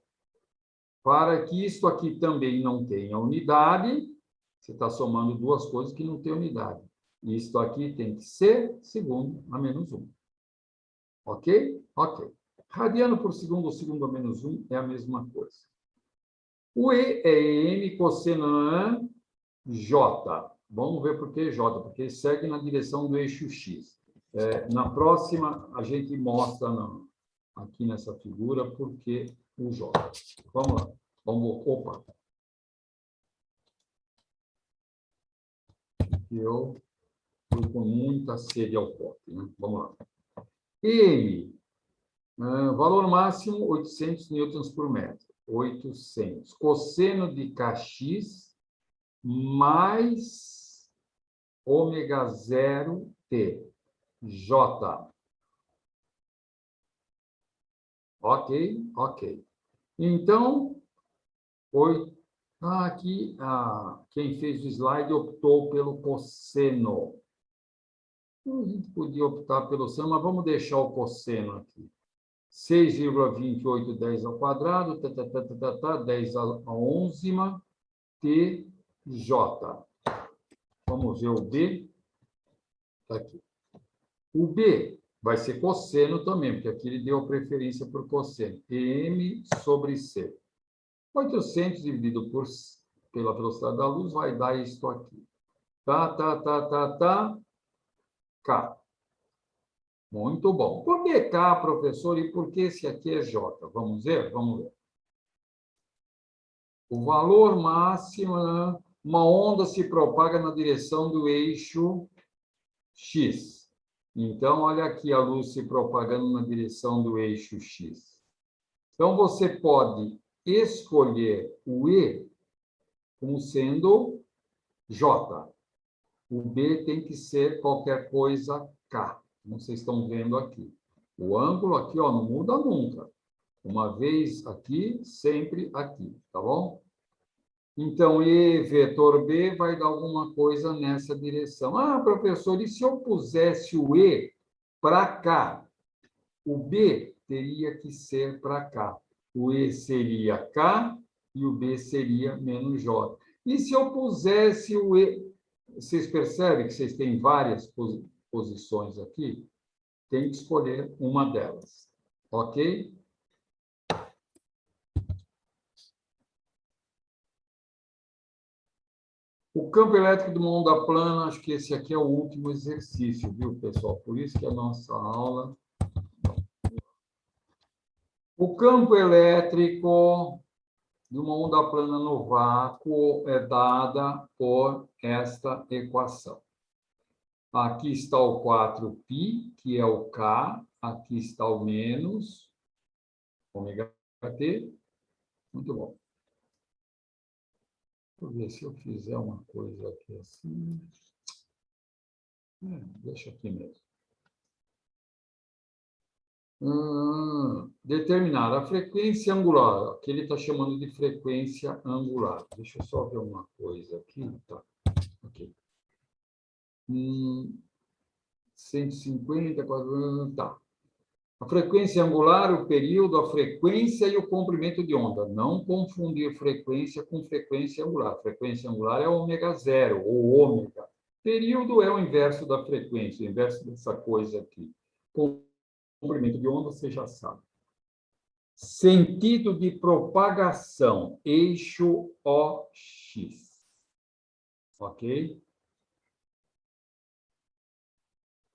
Para que isto aqui também não tenha unidade, você está somando duas coisas que não têm unidade. Isto aqui tem que ser segundo a menos 1. Ok? Ok. Radiano por segundo, ou segundo a menos 1, é a mesma coisa. O E é m cosseno J. Vamos ver por que J, porque segue na direção do eixo X. Na próxima, a gente mostra aqui nessa figura por que o J. Vamos lá. Opa. Eu fui com muita sede ao pote, né? Vamos lá. M, valor máximo 800 newtons por metro. 800. Cosseno de kx mais ômega 0 t. J. Ok, ok. Então, aqui, quem fez o slide optou pelo cosseno. A gente podia optar pelo seno, mas vamos deixar o cosseno aqui. 6,28, 10 ao quadrado, 10 a 11ª, TJ. Vamos ver o B. Está aqui. O B vai ser cosseno também, porque aqui ele deu a preferência por cosseno. M sobre C. 800 dividido pela velocidade da luz vai dar isto aqui. K. Muito bom. Por que K, professor? E por que esse aqui é J? Vamos ver? Vamos ver. O valor máximo, uma onda se propaga na direção do eixo X. Então, olha aqui a luz se propagando na direção do eixo X. Então, você pode escolher o E como sendo J. O B tem que ser qualquer coisa K, como vocês estão vendo aqui. O ângulo aqui, ó, não muda nunca. Uma vez aqui, sempre aqui, tá bom? Então, E vetor B vai dar alguma coisa nessa direção. Ah, professor, e se eu pusesse o E para cá? O B teria que ser para cá. O E seria K e o B seria menos J. E se eu pusesse o E... Vocês percebem que vocês têm várias posições aqui? Tem que escolher uma delas. Ok? O campo elétrico de uma onda plana, acho que esse aqui é o último exercício, viu, pessoal? Por isso que a nossa aula... O campo elétrico de uma onda plana no vácuo é dada por esta equação. Aqui está o 4π, que é o K. Aqui está o menos ômega t. Muito bom. Deixa eu ver se eu fizer uma coisa aqui assim. Deixa aqui mesmo. Determinar a frequência angular, que ele está chamando de frequência angular. Deixa eu só ver uma coisa aqui. Tá. Ok. 150, tá. A frequência angular, o período, a frequência e o comprimento de onda. Não confundir frequência com frequência angular. Frequência angular é ômega 0, ou ômega. Período é o inverso da frequência, o inverso dessa coisa aqui. Comprimento de onda, você já sabe. Sentido de propagação, eixo OX. Ok?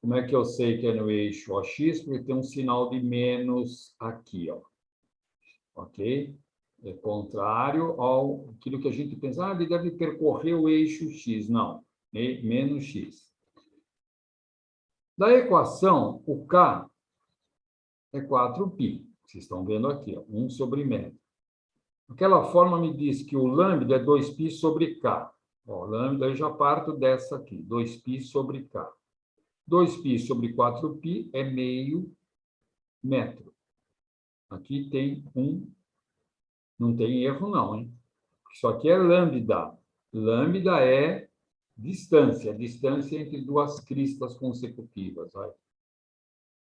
Como é que eu sei que é no eixo OX? Porque tem um sinal de menos aqui, ó. Ok? É contrário ao aquilo que a gente pensa, ele deve percorrer o eixo X. Não, menos X. Da equação, o K é 4π. Vocês estão vendo aqui, ó, 1 sobre metro. Aquela forma me diz que o lambda é 2π sobre K. Ó, lambda eu já parto dessa aqui, 2π sobre K. 2π sobre 4π é meio metro. Aqui tem não tem erro não, hein? Isso aqui é lambda. Lambda é distância entre duas cristas consecutivas. Vai.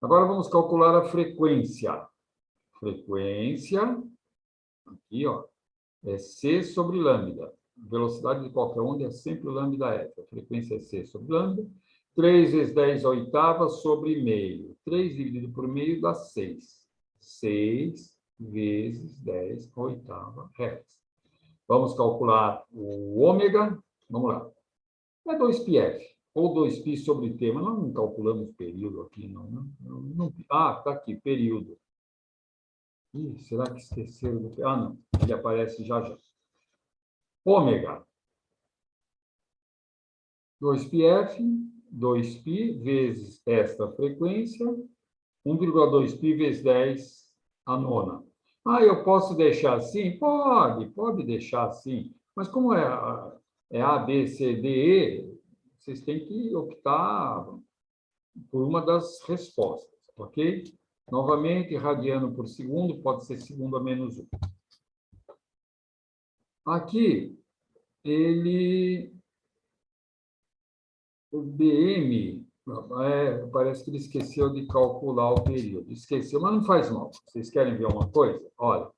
Agora vamos calcular a frequência. Frequência, aqui, ó, é C sobre lambda. Velocidade de qualquer onda é sempre lambda F. A frequência é C sobre lambda. 3 vezes 10 à oitava sobre meio. 3 dividido por meio dá 6. 6 vezes 10 à oitava hertz. Vamos calcular o ômega. Vamos lá. É 2πf, ou 2π sobre t, mas nós não calculamos período aqui, não. Ah, está aqui, período. Ih, será que esqueceram do... Ah, não, ele aparece já já. Ômega. 2πf, 2π vezes esta frequência, 1,2π vezes 10 a nona. Ah, eu posso deixar assim? Pode deixar assim. Mas como é A, B, C, D, E, vocês têm que optar por uma das respostas, ok? Novamente, radiano por segundo, pode ser segundo a menos 1. Aqui, o BM, parece que ele esqueceu de calcular o período. Esqueceu, mas não faz mal. Vocês querem ver uma coisa? Olha,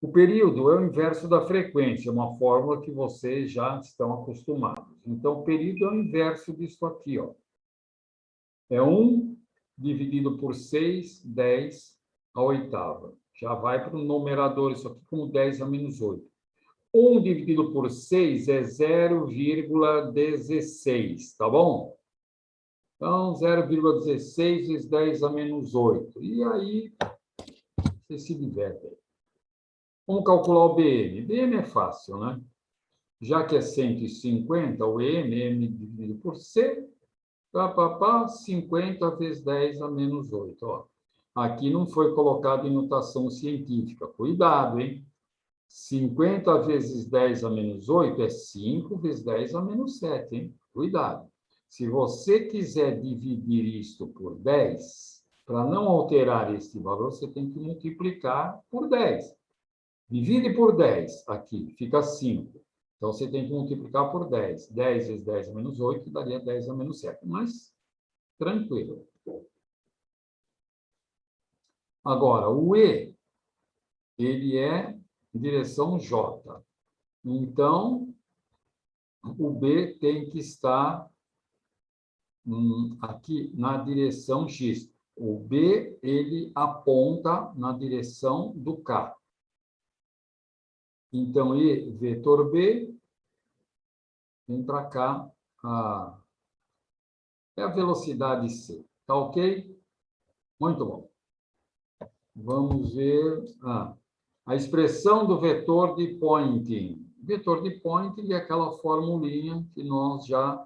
o período é o inverso da frequência, uma fórmula que vocês já estão acostumados. Então, o período é o inverso disso aqui, ó. É 1 dividido por 6, 10 a oitava. Já vai para o numerador, isso aqui como 10 a menos 8. 1 dividido por 6 é 0,16, tá bom? Então, 0,16 vezes 10 a menos 8. E aí, você se diverte. Vamos calcular o BM. BM é fácil, né? Já que é 150, o M dividido por C, 50 vezes 10 a menos 8. Ó. Aqui não foi colocado em notação científica. Cuidado, hein? 50 vezes 10 a menos 8 é 5 vezes 10 a menos 7, hein? Cuidado. Se você quiser dividir isto por 10, para não alterar este valor, você tem que multiplicar por 10. Divide por 10 aqui, fica 5. Então, você tem que multiplicar por 10. 10 vezes 10 a menos 8 daria 10 a menos 7. Mas, tranquilo. Agora, o E, ele é em direção J. Então, o B tem que estar aqui na direção X. O B, ele aponta na direção do K. Então, E, vetor B, vem para cá, é a velocidade C. Tá ok? Muito bom. Vamos ver a expressão do vetor de Poynting. Vetor de Poynting é aquela formulinha que nós já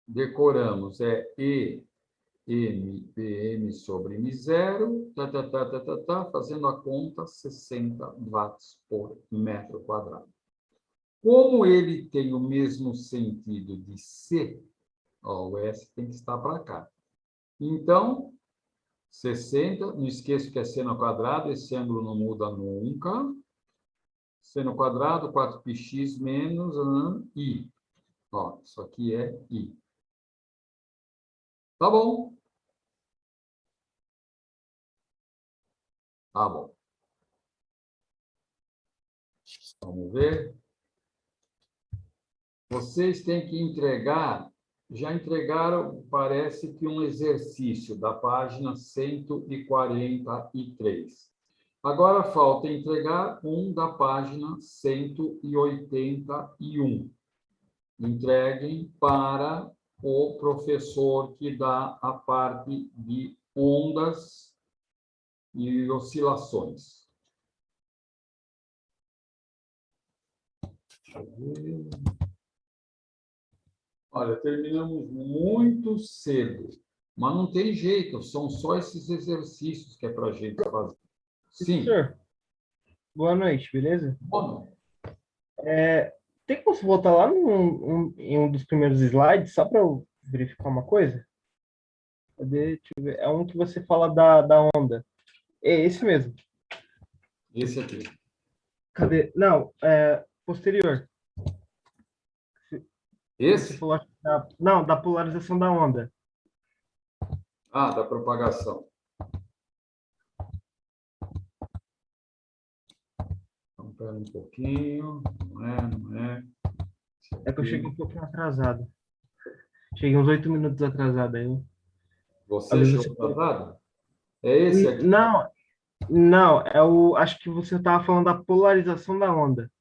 decoramos. É E PM sobre M0, fazendo a conta, 60 watts por metro quadrado. Como ele tem o mesmo sentido de C, ó, o S tem que estar para cá. Então, 60, não esqueça que é seno quadrado, esse ângulo não muda nunca. Seno quadrado, 4πx menos I. Ó, isso aqui é I. Tá bom? Tá bom. Vamos ver. Vocês têm que entregar Já entregaram, parece que um exercício da página 143. Agora falta entregar um da página 181. Entreguem para o professor que dá a parte de ondas e oscilações. Deixa eu ver. Olha, terminamos muito cedo, mas não tem jeito, são só esses exercícios que é para a gente fazer. Sim. Senhor, boa noite, beleza? Bom, Tem como você voltar lá em um dos primeiros slides, só para eu verificar uma coisa? Cadê? Deixa eu ver. É um que você fala da onda. É esse mesmo. esse aqui. Cadê? Não, posterior. Você Esse? falou, acho que não, da polarização da onda. Ah, da propagação. Então, espera um pouquinho. Não é. É que eu cheguei um pouquinho atrasado. Cheguei uns 8 minutos atrasado aí. Você chegou atrasado? É esse aqui? Não, acho que você estava falando da polarização da onda.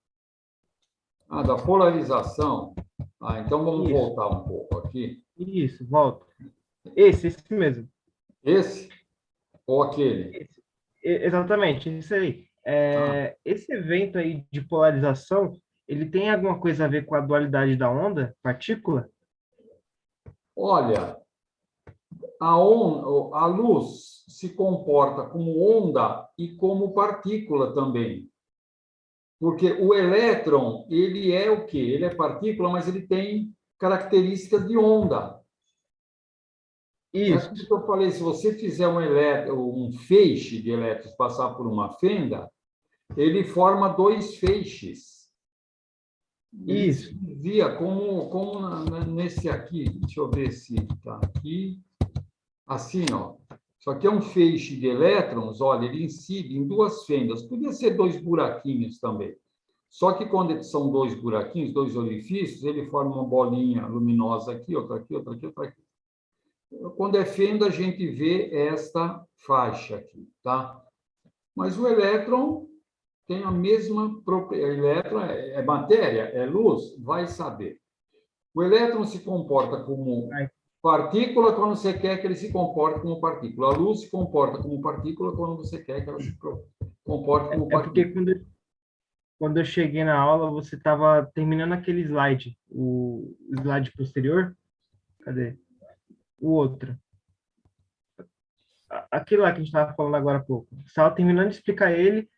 Ah, da polarização. Ah, então vamos Isso. voltar um pouco aqui. Isso, volta. Esse mesmo. Esse ou aquele? Exatamente, isso aí. Esse evento aí de polarização, ele tem alguma coisa a ver com a dualidade da onda, partícula? Olha, a luz se comporta como onda e como partícula também. Porque o elétron, ele é o quê? Ele é partícula, mas ele tem características de onda. Isso. É que eu falei, se você fizer um feixe de elétrons passar por uma fenda, ele forma dois feixes. Ele Isso. se desvia como nesse aqui. Deixa eu ver se está aqui. Assim, ó. Isso aqui é um feixe de elétrons, olha, ele incide em duas fendas. Podia ser dois buraquinhos também. Só que quando são dois buraquinhos, dois orifícios, ele forma uma bolinha luminosa aqui, outra aqui, outra aqui, outra aqui. Quando é fenda, a gente vê esta faixa aqui, tá? Mas o elétron tem a mesma propriedade. O elétron é matéria, é luz, vai saber. O elétron se comporta como partícula quando você quer que ele se comporte como partícula. A luz se comporta como partícula quando você quer que ela se comporte como partícula. Porque quando eu cheguei na aula, você estava terminando aquele slide, o slide posterior. Cadê? O outro. Aquilo lá que a gente estava falando agora há pouco. Você estava terminando de explicar ele,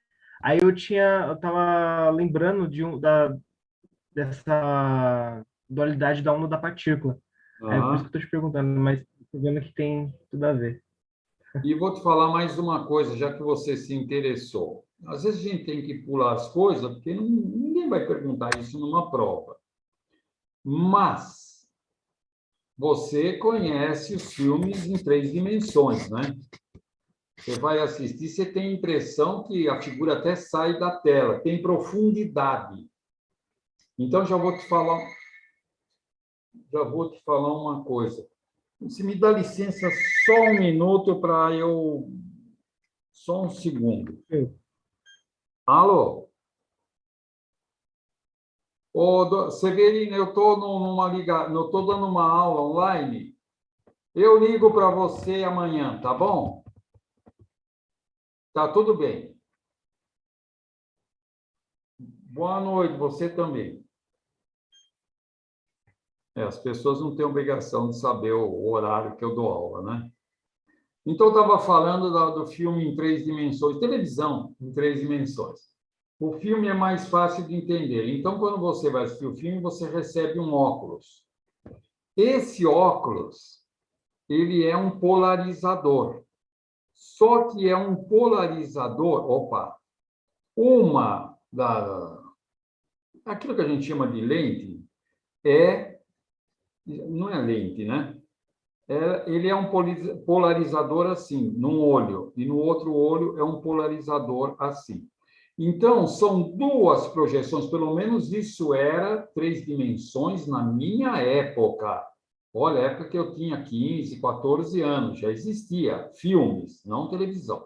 aí eu estava lembrando dessa dualidade da onda da partícula. Aí por isso que eu estou te perguntando, mas estou vendo que tem tudo a ver. E vou te falar mais uma coisa, já que você se interessou. Às vezes a gente tem que pular as coisas, porque ninguém vai perguntar isso numa prova. Mas você conhece os filmes em 3 dimensões, né? Você vai assistir, você tem a impressão que a figura até sai da tela, tem profundidade. Então, já vou te falar uma coisa. Se me dá licença só um minuto para eu... Só um segundo. Sim. Alô? Ô, Severino, eu estou dando uma aula online. Eu ligo para você amanhã, tá bom? Tá tudo bem. Boa noite, você também. As pessoas não têm obrigação de saber o horário que eu dou aula, né? Então, eu estava falando do filme em 3 dimensões, televisão em 3 dimensões. O filme é mais fácil de entender. Então, quando você vai assistir o filme, você recebe um óculos. Esse óculos, ele é um polarizador. Só que é um polarizador, aquilo que a gente chama de lente, não é lente, né? Ele é um polarizador assim, num olho, e no outro olho é um polarizador assim. Então, são duas projeções, pelo menos isso era 3 dimensões na minha época. Olha, a época que eu tinha 15, 14 anos, já existia filmes, não televisão.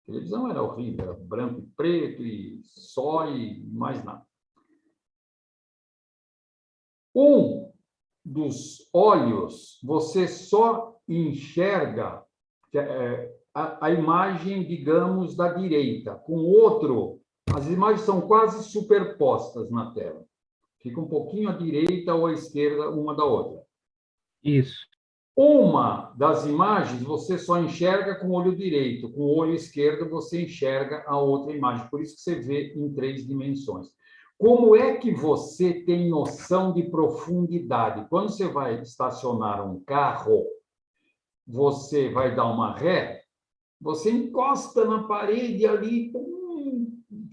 Televisão era horrível, era branco e preto e só e mais nada. Um dos olhos, você só enxerga a imagem, digamos, da direita. Com o outro, as imagens são quase superpostas na tela. Fica um pouquinho à direita ou à esquerda, uma da outra. Isso. Uma das imagens você só enxerga com o olho direito, com o olho esquerdo você enxerga a outra imagem. Por isso que você vê em 3 dimensões. Como é que você tem noção de profundidade? Quando você vai estacionar um carro, você vai dar uma ré, você encosta na parede ali,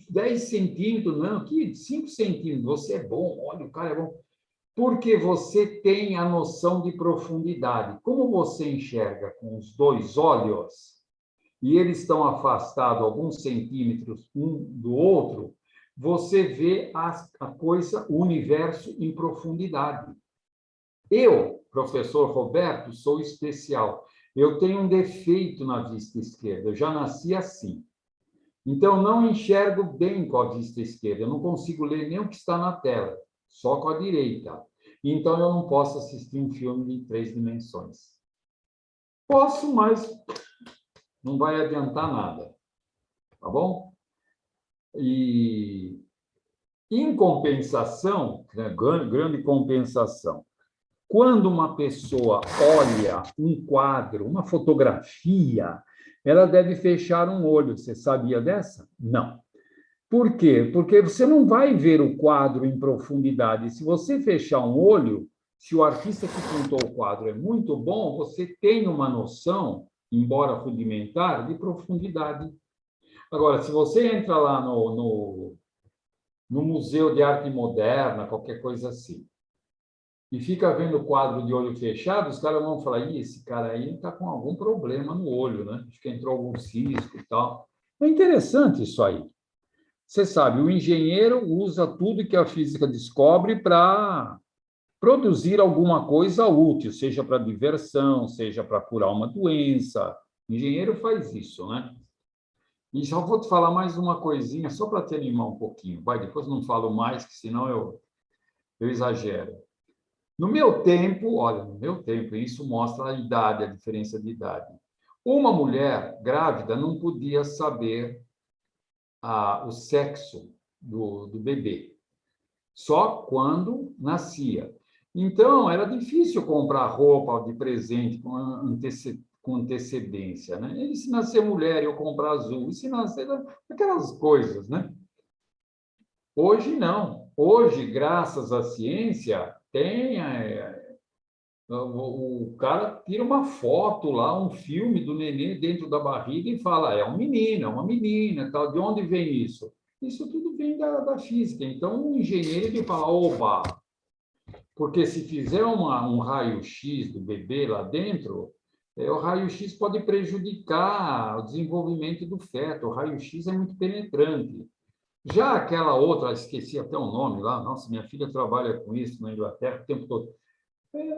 10 centímetros, não, aqui 5 centímetros, você é bom, olha, o cara é bom. Porque você tem a noção de profundidade. Como você enxerga com os 2 olhos, e eles estão afastados alguns centímetros um do outro, você vê a coisa, o universo em profundidade. Eu, professor Roberto, sou especial. Eu tenho um defeito na vista esquerda, eu já nasci assim. Então, não enxergo bem com a vista esquerda, eu não consigo ler nem o que está na tela, só com a direita. Então, eu não posso assistir um filme em 3 dimensões. Posso, mas não vai adiantar nada. Tá bom? E, em compensação, né, grande compensação, quando uma pessoa olha um quadro, uma fotografia, ela deve fechar um olho. Você sabia dessa? Não. Por quê? Porque você não vai ver o quadro em profundidade. Se você fechar um olho, se o artista que pintou o quadro é muito bom, você tem uma noção, embora rudimentar, de profundidade. Agora, se você entra lá no Museu de Arte Moderna, qualquer coisa assim, e fica vendo o quadro de olho fechado, os caras vão falar, ih, esse cara aí está com algum problema no olho, né? Acho que entrou algum cisco e tal. É interessante isso aí. Você sabe, o engenheiro usa tudo que a física descobre para produzir alguma coisa útil, seja para diversão, seja para curar uma doença. O engenheiro faz isso, né? E já vou te falar mais uma coisinha, só para te animar um pouquinho. Vai, depois não falo mais, que senão eu exagero. No meu tempo, olha, no meu tempo, isso mostra a idade, a diferença de idade. Uma mulher grávida não podia saber o sexo do bebê, só quando nascia. Então, era difícil comprar roupa de presente com antecedência, né? E se nascer mulher, eu comprar azul, e se nascer aquelas coisas, né? Hoje, não. Hoje, graças à ciência, o cara tira uma foto lá, um filme do neném dentro da barriga e fala, é um menino, é uma menina, tal. De onde vem isso? Isso tudo vem da física. Então, o engenheiro ele fala, oba, porque se fizer um raio-x do bebê lá dentro, o raio-x pode prejudicar o desenvolvimento do feto. O raio-x é muito penetrante. Já aquela outra, esqueci até o nome lá, nossa, minha filha trabalha com isso na Inglaterra o tempo todo.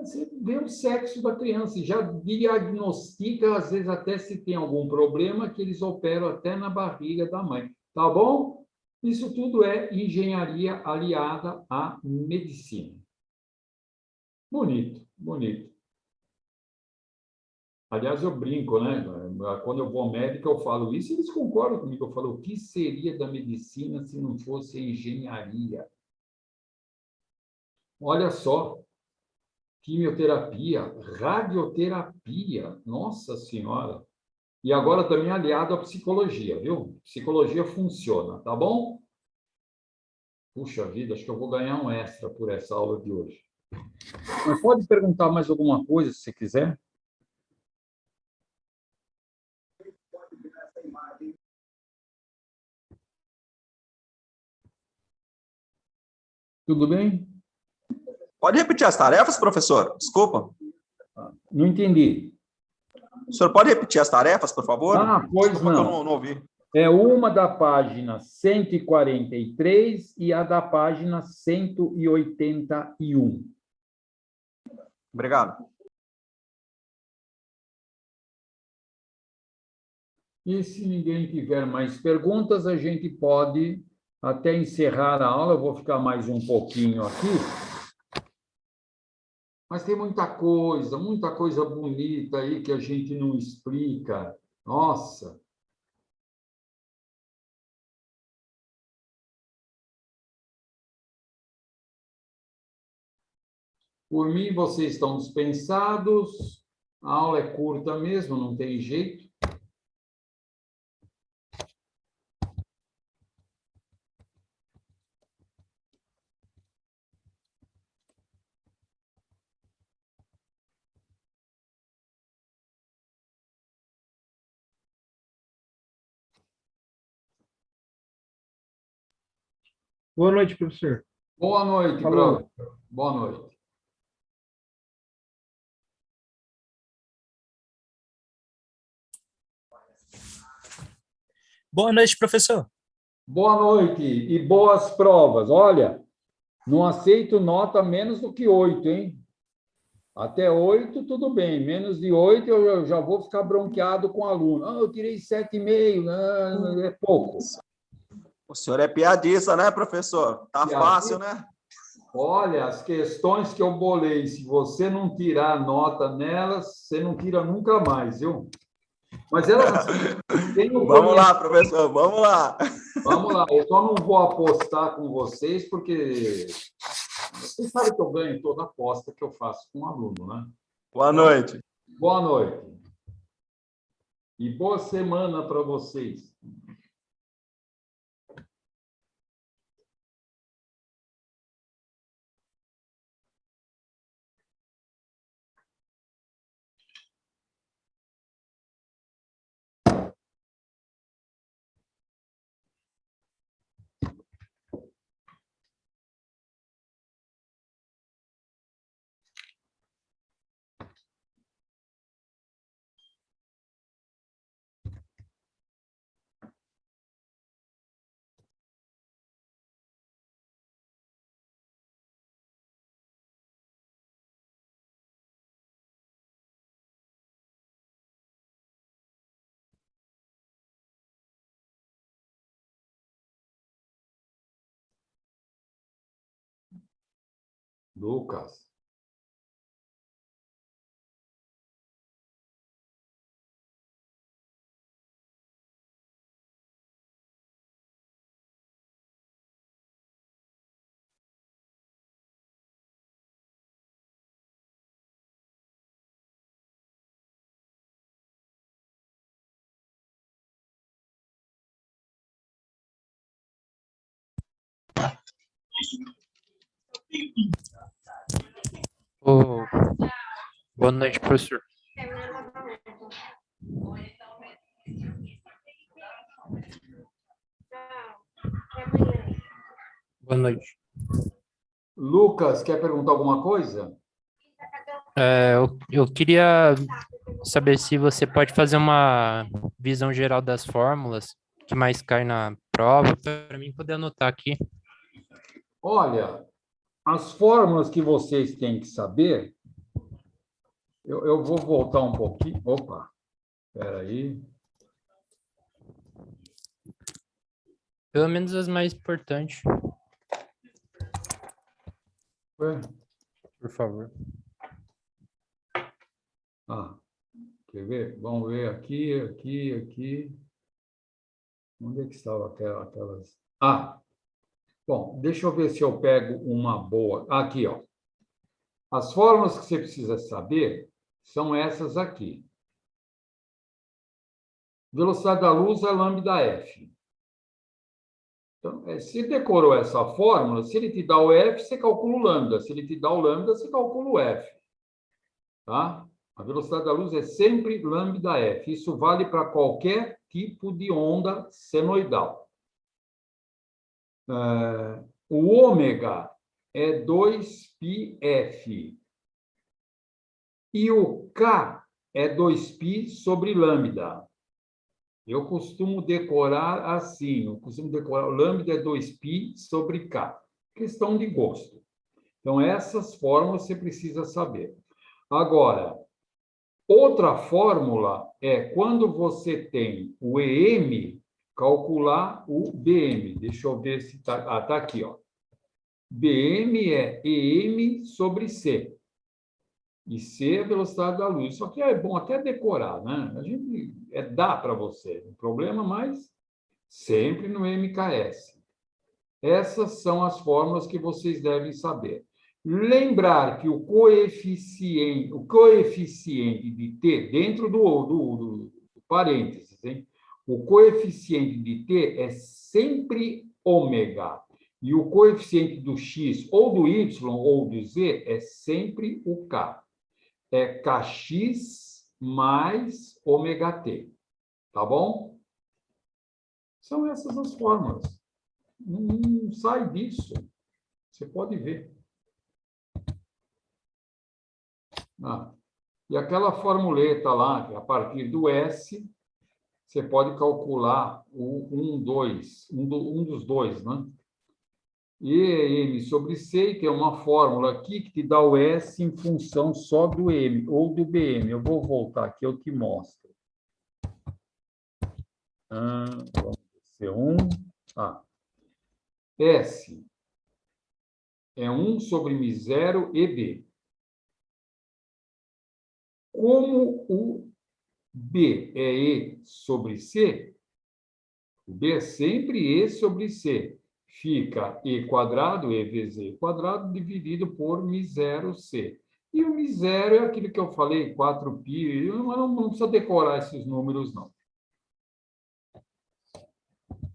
Você vê o sexo da criança e já diagnostica, às vezes, até se tem algum problema, que eles operam até na barriga da mãe. Tá bom? Isso tudo é engenharia aliada à medicina. Bonito, bonito. Aliás, eu brinco, né? Quando eu vou ao médico, eu falo isso, e eles concordam comigo. Eu falo, o que seria da medicina se não fosse engenharia? Olha só, quimioterapia, radioterapia, nossa senhora. E agora também aliado à psicologia, viu? Psicologia funciona, tá bom? Puxa vida, acho que eu vou ganhar um extra por essa aula de hoje. Mas pode perguntar mais alguma coisa, se você quiser. Tudo bem? Pode repetir as tarefas, professor? Desculpa. Não entendi. O senhor pode repetir as tarefas, por favor? Ah, pois Desculpa não. que eu não ouvi. É uma da página 143 e a da página 181. Obrigado. E se ninguém tiver mais perguntas, a gente pode até encerrar a aula. Eu vou ficar mais um pouquinho aqui. Mas tem muita coisa bonita aí que a gente não explica. Nossa! Por mim, vocês estão dispensados. A aula é curta mesmo, não tem jeito. Boa noite, professor. Boa noite, Falou. professor. Boa noite. Boa noite, professor. Boa noite e boas provas. Olha, não aceito nota menos do que 8, hein? Até 8, tudo bem. Menos de 8, eu já vou ficar bronqueado com o aluno. Ah, eu tirei 7,5, é pouco. O senhor é piadista, né, professor? Tá Piadista? fácil, né? Olha, as questões que eu bolei, se você não tirar nota nelas, você não tira nunca mais, viu? Mas elas têm um Vamos lá, professor, vamos lá. Vamos lá, eu só não vou apostar com vocês, porque vocês sabem que eu ganho toda aposta que eu faço com um aluno, né? Boa noite. Boa noite. E boa semana para vocês. Lucas. Ô, boa noite, professor. Boa noite. Lucas, quer perguntar alguma coisa? Eu queria saber se você pode fazer uma visão geral das fórmulas que mais cai na prova, para mim poder anotar aqui. Olha, as fórmulas que vocês têm que saber, eu vou voltar um pouquinho. Opa, espera aí. Pelo menos as mais importantes, Ué? por favor. Ah, quer ver? Vamos ver aqui. Onde é que estava aquelas? Ah, bom, deixa eu ver se eu pego uma boa. Aqui, ó. As fórmulas que você precisa saber são essas aqui. Velocidade da luz é lambda F. Então, se decorou essa fórmula, se ele te dá o F, você calcula o lambda. Se ele te dá o lambda, você calcula o F. Tá? A velocidade da luz é sempre lambda F. Isso vale para qualquer tipo de onda senoidal. O ômega é 2πf. E o K é 2π sobre lambda. Eu costumo decorar assim. O lambda é 2π sobre K. Questão de gosto. Então, essas fórmulas você precisa saber. Agora, outra fórmula é quando você tem o EM, calcular o BM. Deixa eu ver se está... Ah, está aqui, ó. BM é EM sobre C. E C é a velocidade da luz. Isso aqui é bom até decorar, né? A gente dá para você. O problema, mas sempre no MKS. Essas são as fórmulas que vocês devem saber. Lembrar que o coeficiente de T, dentro do parênteses, hein? O coeficiente de T é sempre ômega. E o coeficiente do X, ou do Y, ou do Z, é sempre o K. É Kx mais ômega T. Tá bom? São essas as fórmulas. Não sai disso. Você pode ver. E aquela formuleta lá, que a partir do S, você pode calcular o 1, 2, um dos dois, né? E M sobre C, tem uma fórmula aqui que te dá o S em função só do M ou do BM. Eu vou voltar aqui, eu te mostro. Vamos ver, C1. S é 1 sobre μ0 e B. Como o B é E sobre C, o B é sempre E sobre C. Fica E quadrado, E vezes E quadrado, dividido por μ0C. E o μ0 é aquilo que eu falei, 4π, mas não precisa decorar esses números, não.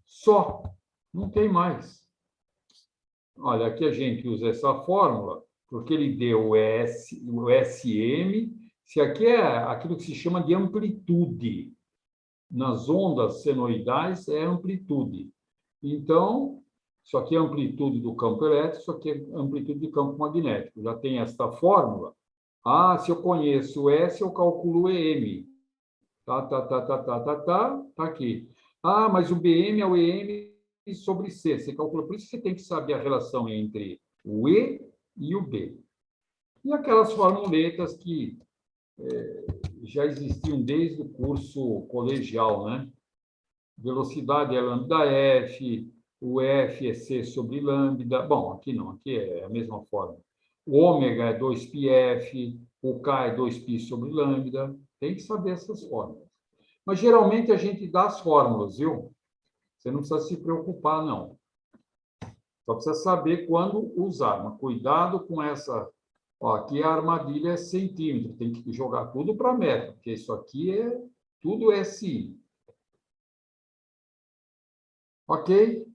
Só, não tem mais. Olha, aqui a gente usa essa fórmula, porque ele deu o SM, se aqui é aquilo que se chama de amplitude. Nas ondas senoidais é amplitude. Então, isso aqui é amplitude do campo elétrico, isso aqui é amplitude do campo magnético. Já tem esta fórmula. Se eu conheço o S, eu calculo o EM. Tá aqui. Mas o BM é o EM sobre C. Você calcula. Por isso você tem que saber a relação entre o E e o B. E aquelas formuletas que já existiam desde o curso colegial, né? Velocidade é lambda F, o F é C sobre lambda. Bom, aqui não, aqui é a mesma forma. O ômega é 2πf, o K é 2π sobre lambda. Tem que saber essas fórmulas. Mas, geralmente, a gente dá as fórmulas, viu? Você não precisa se preocupar, não. Só precisa saber quando usar. Mas cuidado com essa... aqui a armadilha é centímetro. Tem que jogar tudo para metro, porque isso aqui é tudo SI. Ok?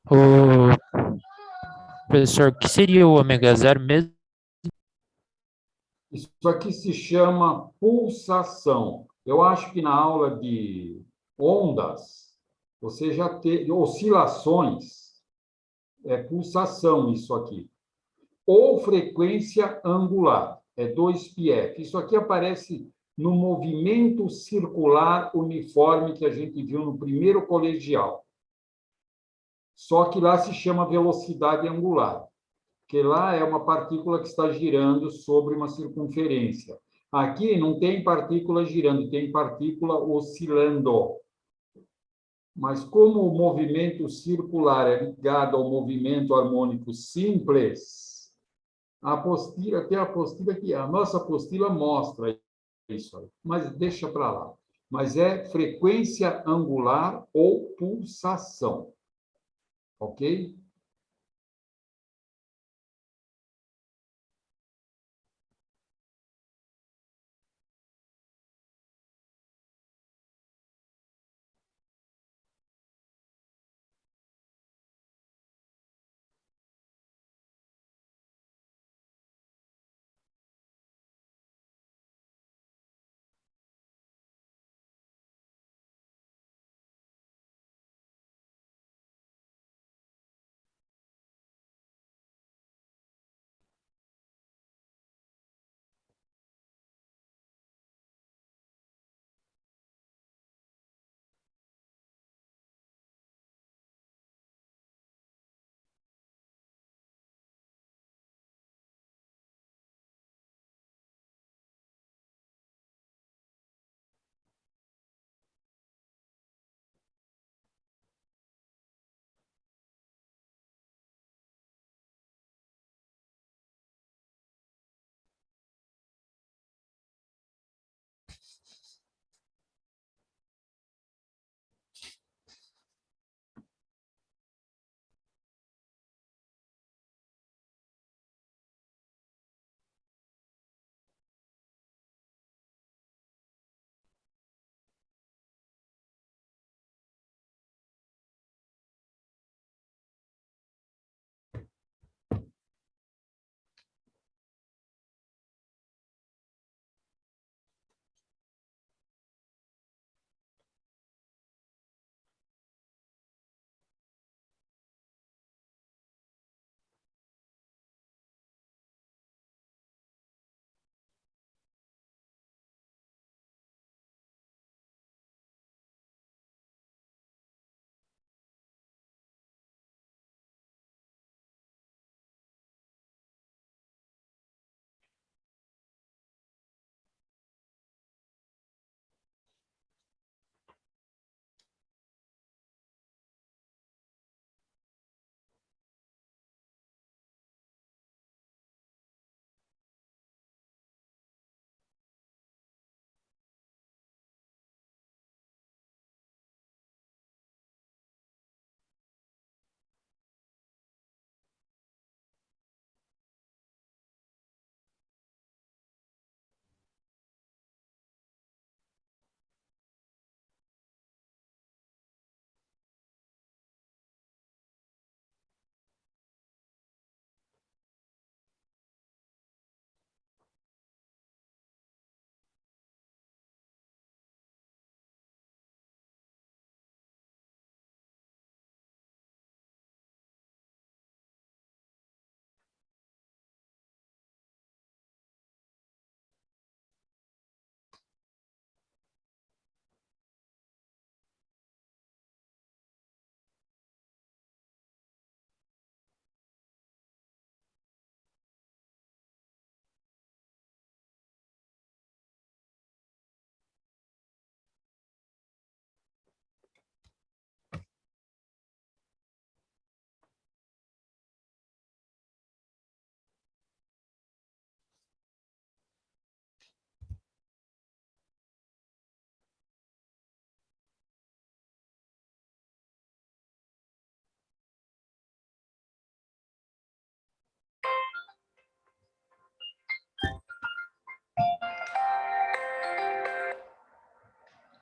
O professor, o que seria o ômega zero mesmo? Isso aqui se chama pulsação. Eu acho que na aula de ondas, você já teve oscilações. é pulsação isso aqui. Ou frequência angular, é 2πf. Isso aqui aparece no movimento circular uniforme que a gente viu no primeiro colegial. Só que lá se chama velocidade angular, porque lá é uma partícula que está girando sobre uma circunferência. Aqui não tem partícula girando, tem partícula oscilando. Mas como o movimento circular é ligado ao movimento harmônico simples, a apostila, tem a apostila aqui, a nossa apostila mostra isso, mas deixa para lá. Mas é frequência angular ou pulsação, ok?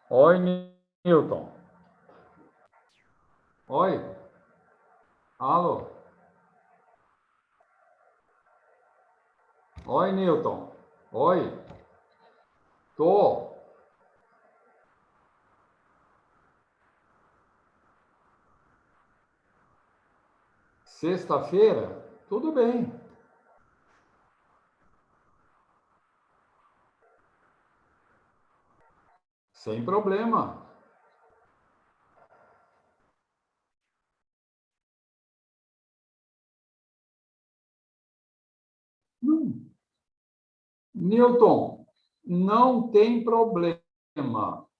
Oi, Newton. Oi. Alô. Oi, Newton. Oi. Tô. Sexta-feira, tudo bem. Sem problema. Newton, não tem problema,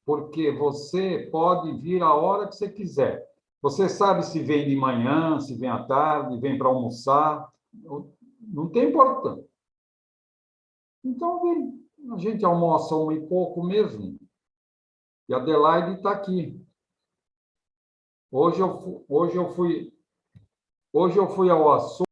porque você pode vir a hora que você quiser. Você sabe se vem de manhã, se vem à tarde, vem para almoçar, não tem importância. Então, vem. A gente almoça 1h pouco mesmo. E a Adelaide está aqui. Hoje eu fui ao açougue.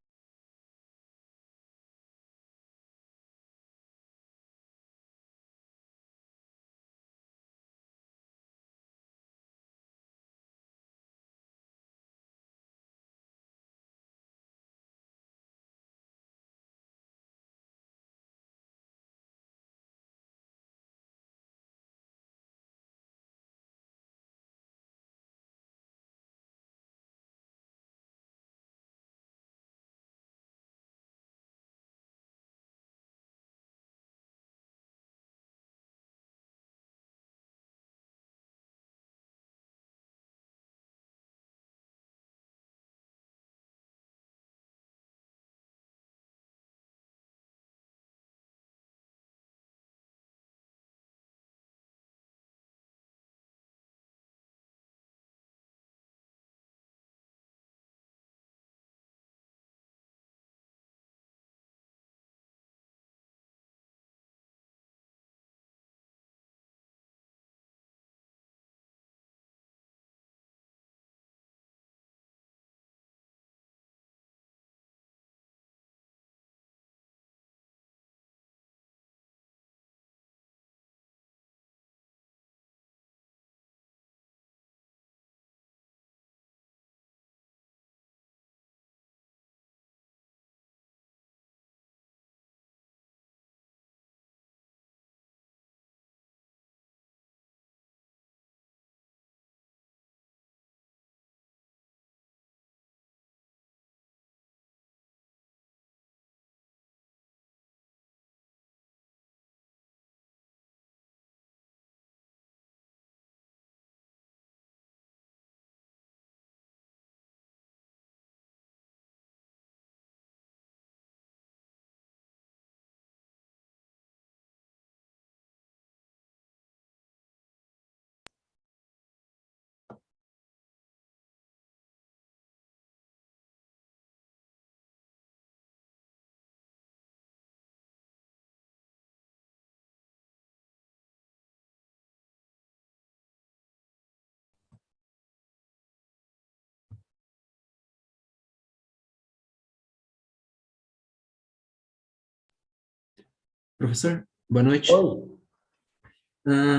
Professor, boa noite. Oi.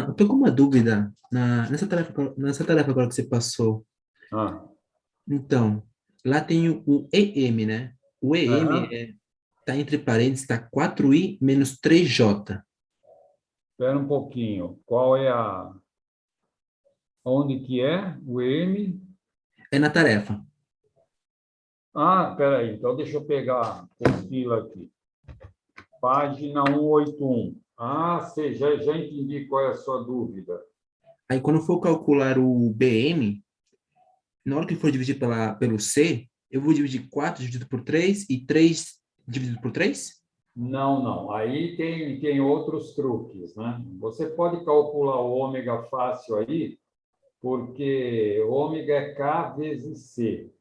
Eu tô com uma dúvida nessa tarefa agora que você passou. Ah, Então, lá tem o EM, né? O EM aham. tá entre parênteses, tá 4i menos 3j. Espera um pouquinho. Qual é a... Onde que é? O M? É na tarefa. Ah, espera aí. Então, deixa eu pegar a apostila aqui. Página 181. Ah, você já entendi qual é a sua dúvida. Aí, quando for calcular o BM, na hora que for dividir pelo C, eu vou dividir 4 dividido por 3 e 3 dividido por 3? Não, não. Aí tem outros truques, né? Você pode calcular o ômega fácil aí, porque ômega é K vezes C.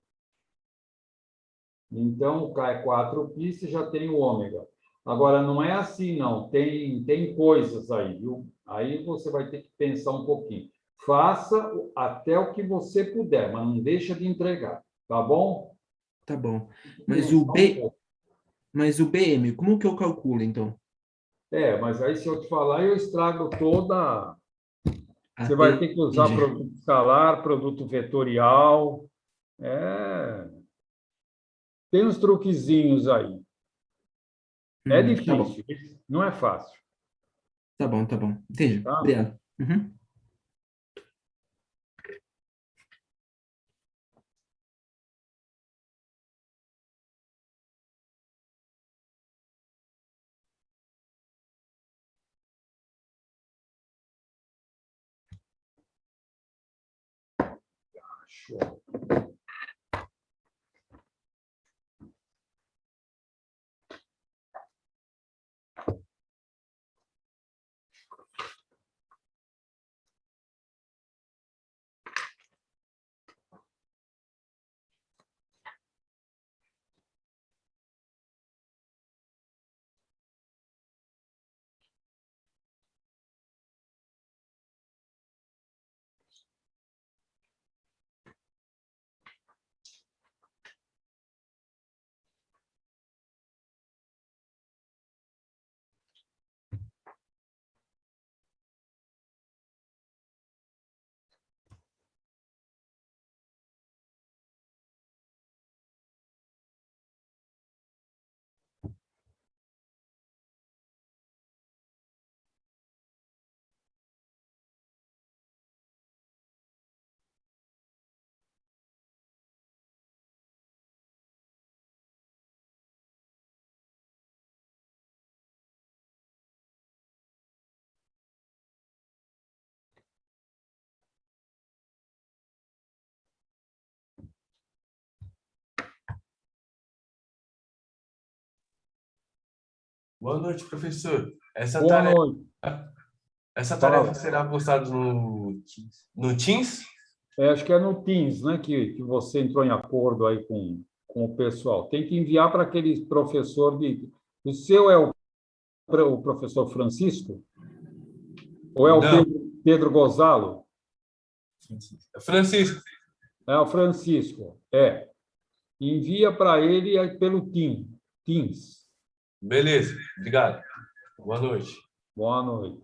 Então, o K é 4π, você já tem o ômega. Agora, não é assim, não. Tem coisas aí, viu? Aí você vai ter que pensar um pouquinho. Faça até o que você puder, mas não deixa de entregar, tá bom? Tá bom. Mas o Pensar um B, pouco. mas o BM, como que eu calculo, então? Mas aí se eu te falar, eu estrago toda. Você vai ter que usar Entendi. produto escalar, produto vetorial. É, tem uns truquezinhos aí. É Tá bom. difícil, não é fácil, Tá bom, tá bom. Entendi. tá? Obrigado. Uhum. Show. Boa noite, professor. Boa noite. Essa tarefa Fala. será postada no Teams? Acho que é no Teams, né, que você entrou em acordo aí com o pessoal. Tem que enviar para aquele professor de... O seu é o professor Francisco? Ou é o Não, Pedro Gozalo? Francisco. É o Francisco. Envia para ele aí pelo Teams. Beleza, obrigado. Boa noite. Boa noite.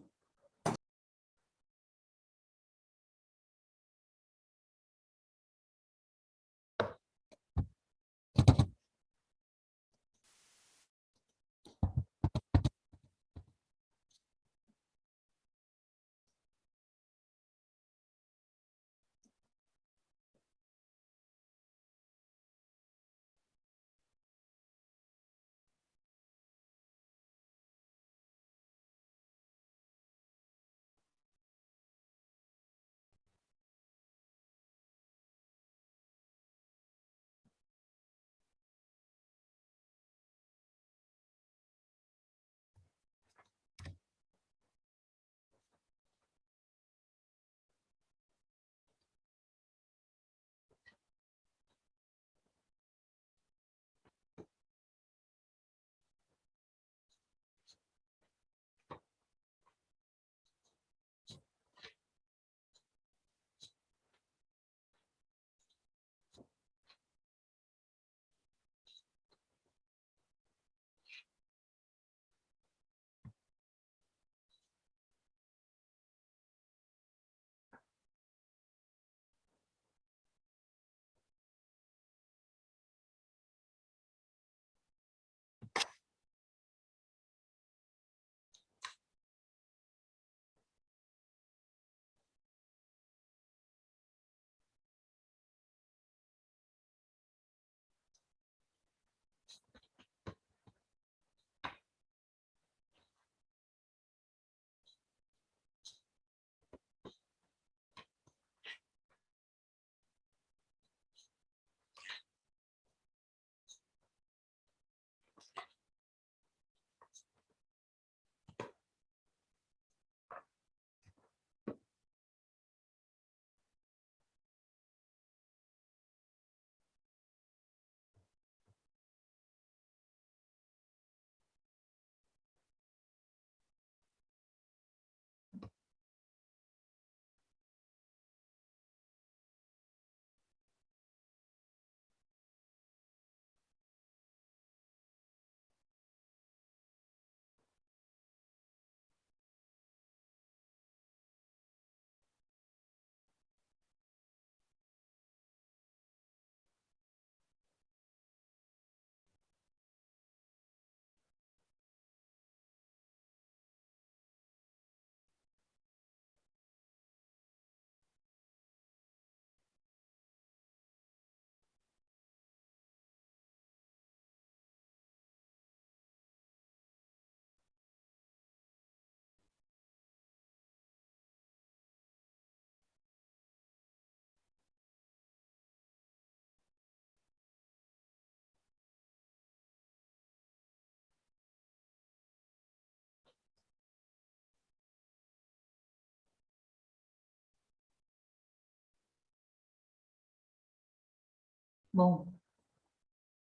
Bom,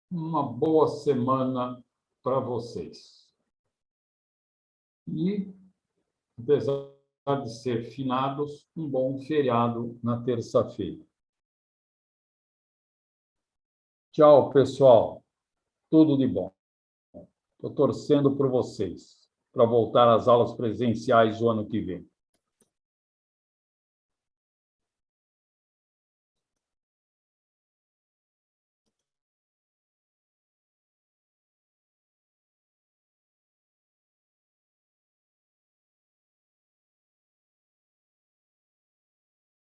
uma boa semana para vocês. E, apesar de ser finados, um bom feriado na terça-feira. Tchau, pessoal. Tudo de bom. Estou torcendo por vocês, para voltar às aulas presenciais o ano que vem.